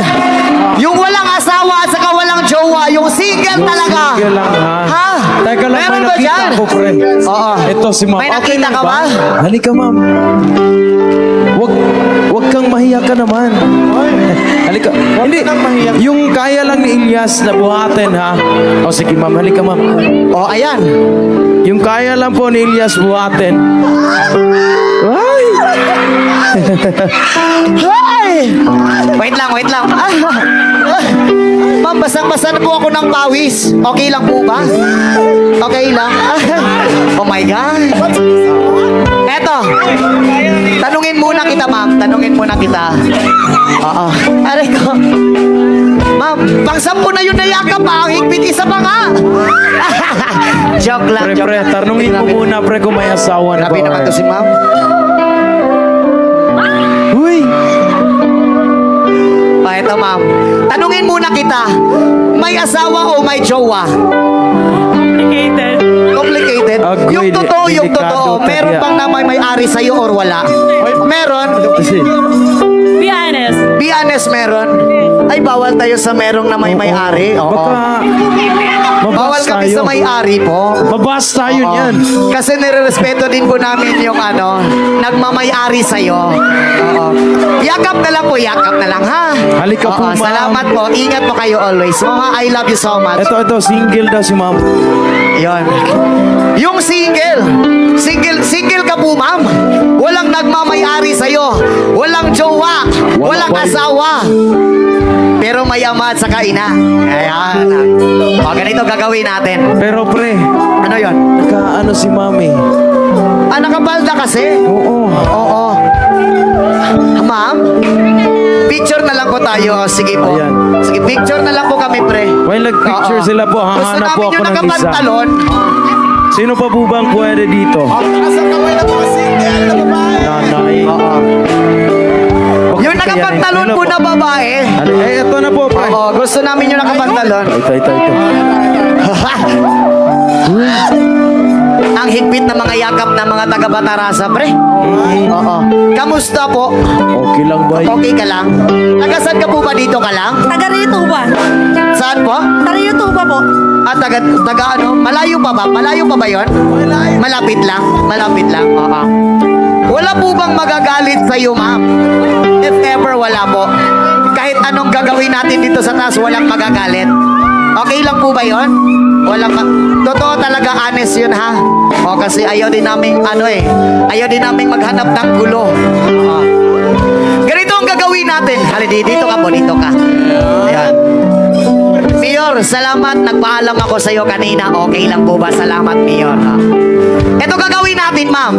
Yung walang asawa at saka walang jowa. Yung single talaga. Single lang, ha? Ha? Teka lang, Meron may ba nakita dyan? ko, pre. Oo. Ito si ma'am. May Okay nakita lang ka ba? Halika, ma'am. Wag kang mahiya ka naman. Halika. Hindi. Yung kaya lang ni Ilyas na buhatin, ha? O sige, ma'am. Halika, ma'am. Oh, ayan. Yung kaya lang po ni Ilyas buhatin. Ay! Ay! Wait lang, wait lang. Ma'am, basang-basa na po ako ng pawis. Okay lang po ba? Okay lang. Oh my God. Eto. Tanungin muna kita, ma'am. Tanungin muna kita. Oo. Aray ko. Ma'am, pang-sampu na yun na yakap pa. Ang higpit isa pa nga. Joke lang, Pre, joke pre, lang. tanungin mo Grabe. muna, pre, kung may asawa na Grabe ba. naman to si ma'am. Uy! Eto, ma'am. Tanungin muna kita. May asawa o may jowa? Complicated. Agoy, Yung totoo, yung delikado totoo. talaga. Meron bang na may may-ari sa'yo or wala? Meron. Kasi, Be honest. Be honest, meron. Ay, bawal tayo sa merong na may may-ari. Oo. baka Bawal mabas kami tayo. sa may-ari po. Mabas tayo Oo. niyan. Kasi nirerespeto din po namin yung nagmamay-ari sa'yo. Oo. Yakap na lang po, yakap na lang, ha? Halika po, ma'am. Salamat po. Ingat po kayo always. Mga I love you so much. Ito, single daw si ma'am. Yon. Yung single ka po, ma'am. Walang nagmamay-ari sa'yo. Walang jowa. Walang Wala. asawa. Pero may ama at saka ina. Ayan. O, ganito gagawin natin. Pero pre, Ano yon? nakaano si mami. Nakabalda kasi. Oo. Oo. Ma'am, picture na lang po tayo. Sige po. Ayan. Sige, picture na lang po kami, pre. While nag-picture Oo. sila po, Gusto hahanap po namin ako yung ng isa. nakapantalon. Sino pa po bang pwede dito? Nanay. Oo. Yung Bakit nakapantalon kaya po rin? na babae. Ito na po, pre. Oo, gusto namin yung nakapantalon. Ito. Ang higpit na mga yakap ng mga taga-Batarasa, pre. Oo. Kamusta po? Okay lang ba? Okay ka lang? Tagasan ka po ba dito ka lang? Taga rito ba? Saan po? Taga rito ba po? At taga ano? Malayo pa ba? Malayo pa ba yon? Malapit lang. Malapit lang. Oo. Wala po bang magagalit sa iyo, ma'am? If ever, wala po. Kahit anong gagawin natin dito sa taas, walang magagalit. Okay lang po ba yun? Walang totoo talaga, honest yun ha. O kasi ayaw din namin ayaw din namin maghanap ng gulo. Ganito ang gagawin natin. Dito ka po, dito ka. Ayan. Mayor, salamat. Nagpaalam ako sa iyo kanina. Okay lang po ba? Salamat, Mayor. Ito gagawin natin, ma'am.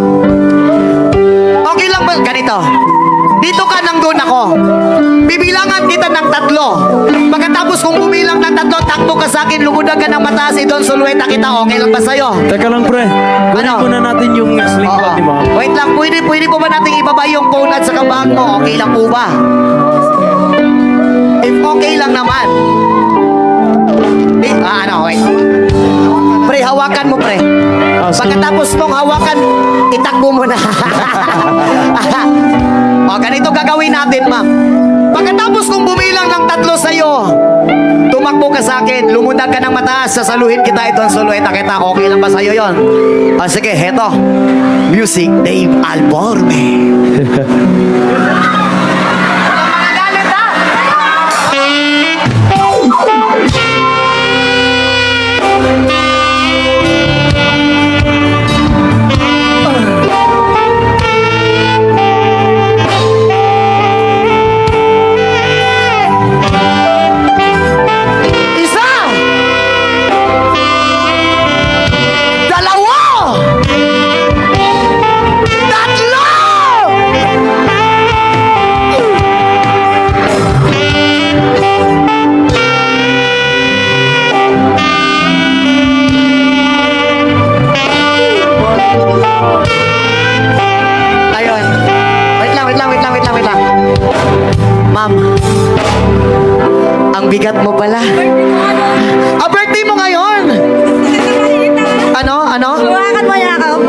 Okay lang ba? Ganito. Dito ka nang doon ako. Bibilangan kita ng 3. Pagkatapos kung bumilang ng 3, takbo ka sa akin, lumudan ka ng mataas, doon sulueta kita. Okay lang ba sa'yo? Teka lang, pre. Kunin Ano? muna natin yung next link Oo. di ba? Wait lang, pwede po ba nating ibaba yung phone at sa kabag mo? Okay lang po ba? If okay lang naman. Wait. Pre, hawakan mo, pre. Pagkatapos mong hawakan, itakbo mo na. O, ganito gagawin natin, ma'am. Pagkatapos kong bumilang ng 3 sa'yo, tumakbo ka sa akin, lumundag ka ng mataas, sasaluhin kita, ito ang sulueta kita. Okay lang ba sa'yo yon? O, sige, heto. Music, Dave Alborme. Isa! Dalawa! Tatlo! Ayun. Wait lang. Ma'am, ang bigat mo pala. Birthday mo ngayon! Ano? Hawakan mo yakap.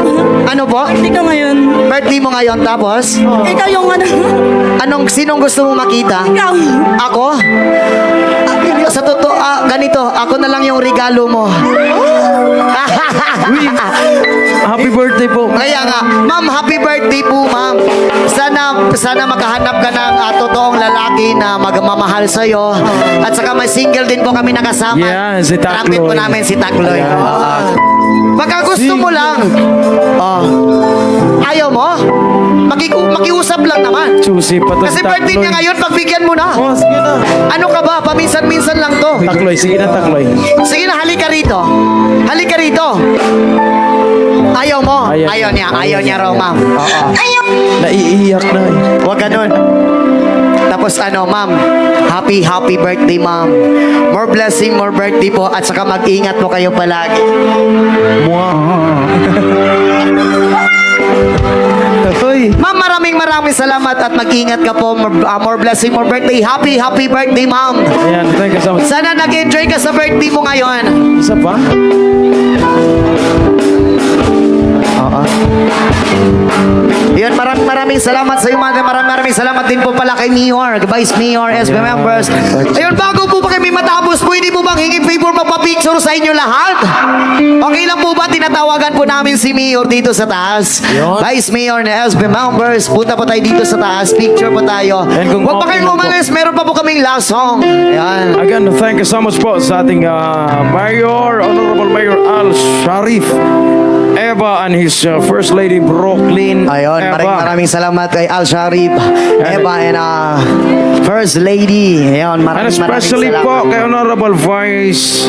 Ano po? Hindi ko ngayon. Birthday mo ngayon, tapos? Ikaw yung Sinong gusto mo makita? Ikaw. Ako? Sa totoo, ganito, ako na lang yung regalo mo. Happy birthday po. Kaya nga, ma'am, happy birthday po, ma'am. Sana makahanap ka ng totoong lalaki na magmamahal sa'yo. At saka may single din po kami nakasama. Yeah, si Takloy. Trumpet po namin si Takloy. Baka gusto mo lang. Ayaw mo? Makiusap lang naman. Susi pa to Kasi si birthday niya Takloy. ngayon, pagbigyan mo na. Oh, sige na. Ano ka ba? Paminsan-minsan lang to. Takloy, sige na, Takloy. Sige na, halika rito. Halika rito. Ayaw mo? Ayaw. Ayaw niya raw, ma'am. Oo. Naiiyak na eh. Huwag ganun. Tapos ma'am, happy birthday, ma'am. More blessing, more birthday po. At saka mag-ingat po kayo palagi. Hoy. Ma'am, maraming salamat at mag-ingat ka po. More blessing, more birthday. Happy birthday, ma'am. Ayan, thank you so much. Sana nag-enjoy ka sa birthday mo ngayon. Isa pa? Yun, maraming salamat sa iyo, ma'am. Maraming salamat din po pala kay Mayor, Vice Mayor, SB members. Ayun, bago po ba kami matapos, pwede po bang hingin favor magpa-picture sa inyo lahat? Okay lang po ba? Tinatawagan po namin si Mayor dito sa taas. Yun. Vice Mayor na SB members, punta po tayo dito sa taas. Picture po tayo. And kung Huwag pa okay kayong lang po. umalis, meron pa po kaming last song. Ayan. Again, thank you so much po sa ating Mayor, Honorable Mayor Al Sharif, Eva and his First Lady Brooklyn. Ayun, Eva. maraming salamat kay Al Sharif, Eva, and First Lady. Ayun, And maraming especially salamat po kay Honorable Vice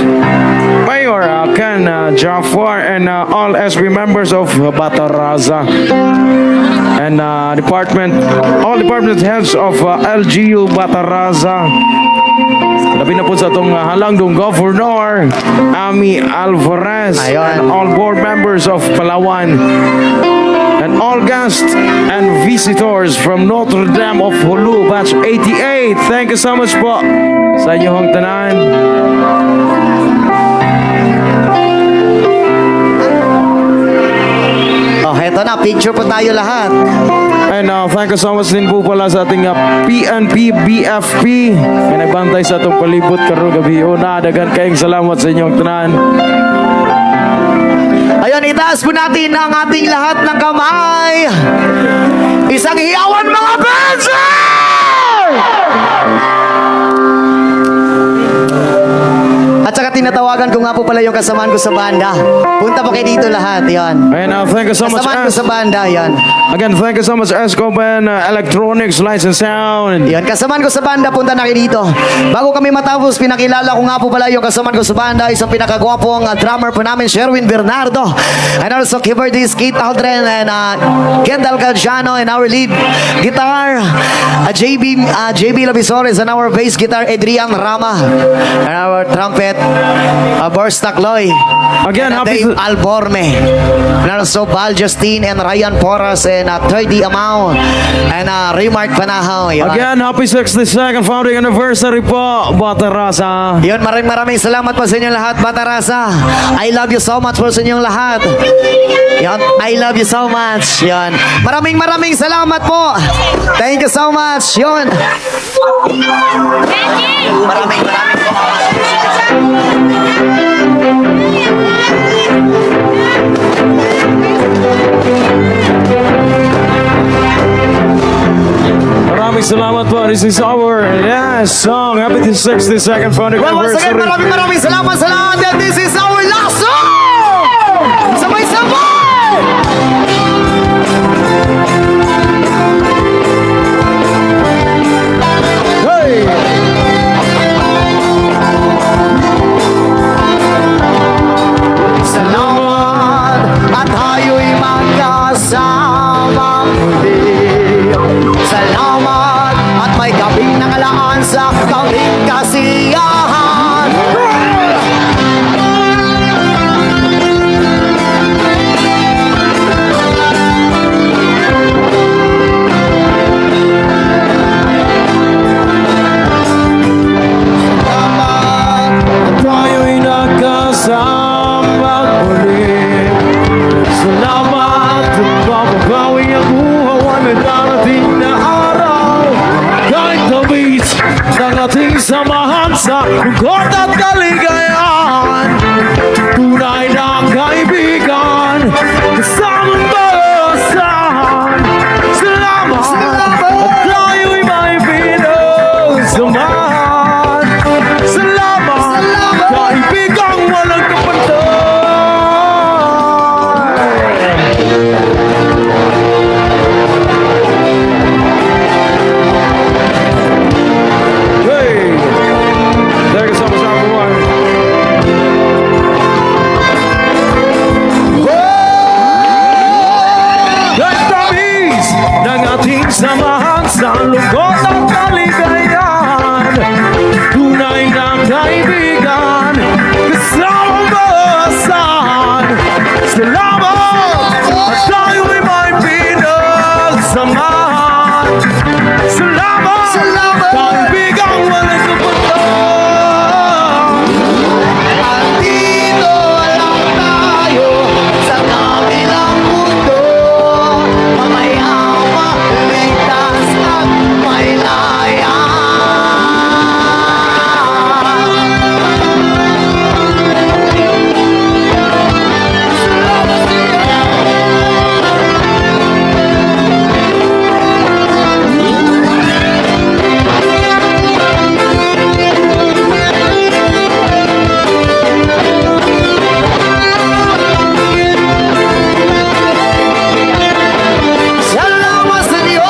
Mayor Ken Jafar and all SB members of Bataraza and all department heads of LGU Bataraza. Labi na po sa itong halangdong Governor Ami Alvarez Ayun. and all board members of Palawan and all guests and visitors from Notre Dame of Hulu Batch 88. Thank you so much po sa inyong tanan. Oh, heto na, picture po tayo lahat. And thank you so much din po pala sa ating PNP BFP na nagbantay sa itong palibot karong gabi. Una, dagan kayong salamat sa inyong tanan. Ayun, itaas po natin ang ating lahat ng kamay. Isang hiyawan, mga Benzer! At saka tinatawagan ko nga po pala yung kasamaan ko sa banda. Punta po kayo dito lahat, yan. And thank you so much, Kasamaan ko sa banda, yan. Again, thank you so much, Escoban Electronics, Lights and Sound. Yan, kasamaan ko sa banda, punta na kayo dito. Bago kami matapos, pinakilala ko nga po pala yung kasamaan ko sa banda, isang pinakagwapong drummer po namin, Sherwin Bernardo. And also keyboardist, Keith Aldrin, and Kendall Galciano, and our lead guitar, JB Labisores, and our bass guitar, Adrian Rama. And our trumpet, Boris Tacloy. Again, and happy Dave to- Alborme. And also Val Justine and Ryan Porras and 30 Amao and Remark Panahaw. Yun. Again, happy 62nd founding anniversary po, Batarasa. Yun, maraming salamat po sa inyong lahat, Batarasa. I love you so much po sa inyong lahat. Yun, I love you so much. Yun. Maraming salamat po. Thank you so much. Yun. Maraming po. Maraming salamat po. This is our last song. Happy 62nd founding Well, once again, anniversary. maraming salamat sa lahat. And this is our last song! Sabay-sabay! Hey! Salamat at tayo'y magkasama muli. Salamat at may gabing nakalaan sa kaming kasiyahan. Salamat Tayo'y nagkasama muli. Salamat at mababawi ang buhawan na darating na araw. Kahit tamis ng ating samahan sa lungkot at kaligayahan. Tunay na kaibigan, kasamang basahan. Salamat at tayo'y may pinagsamahan. Salamat, kaibigang walang kapantay. Hey, thank you so much, everyone. Nagtamis ng ating samahan sa lungkot at kaligayahan. Tunay na kaibigan, kasamang basahan. Salamat at tayo'y may pinagsamahan. Salamat, kaibigang walang kapantay. Andito lang tayo sa kabilang mundo. Mamayama, ligtas at may laya. Salamat sa Diyos!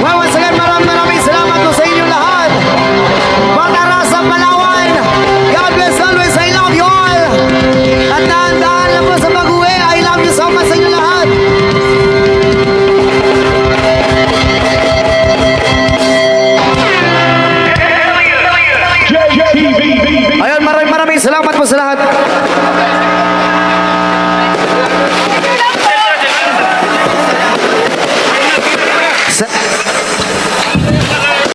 Well, once again, maraming salamat po sa inyong lahat. Batarasa, Palawan, God bless always, I love you all. At dahan-dahan lang po sa pag-uwi, I love you so much sa inyong lahat. Ayun, maraming salamat po sa lahat.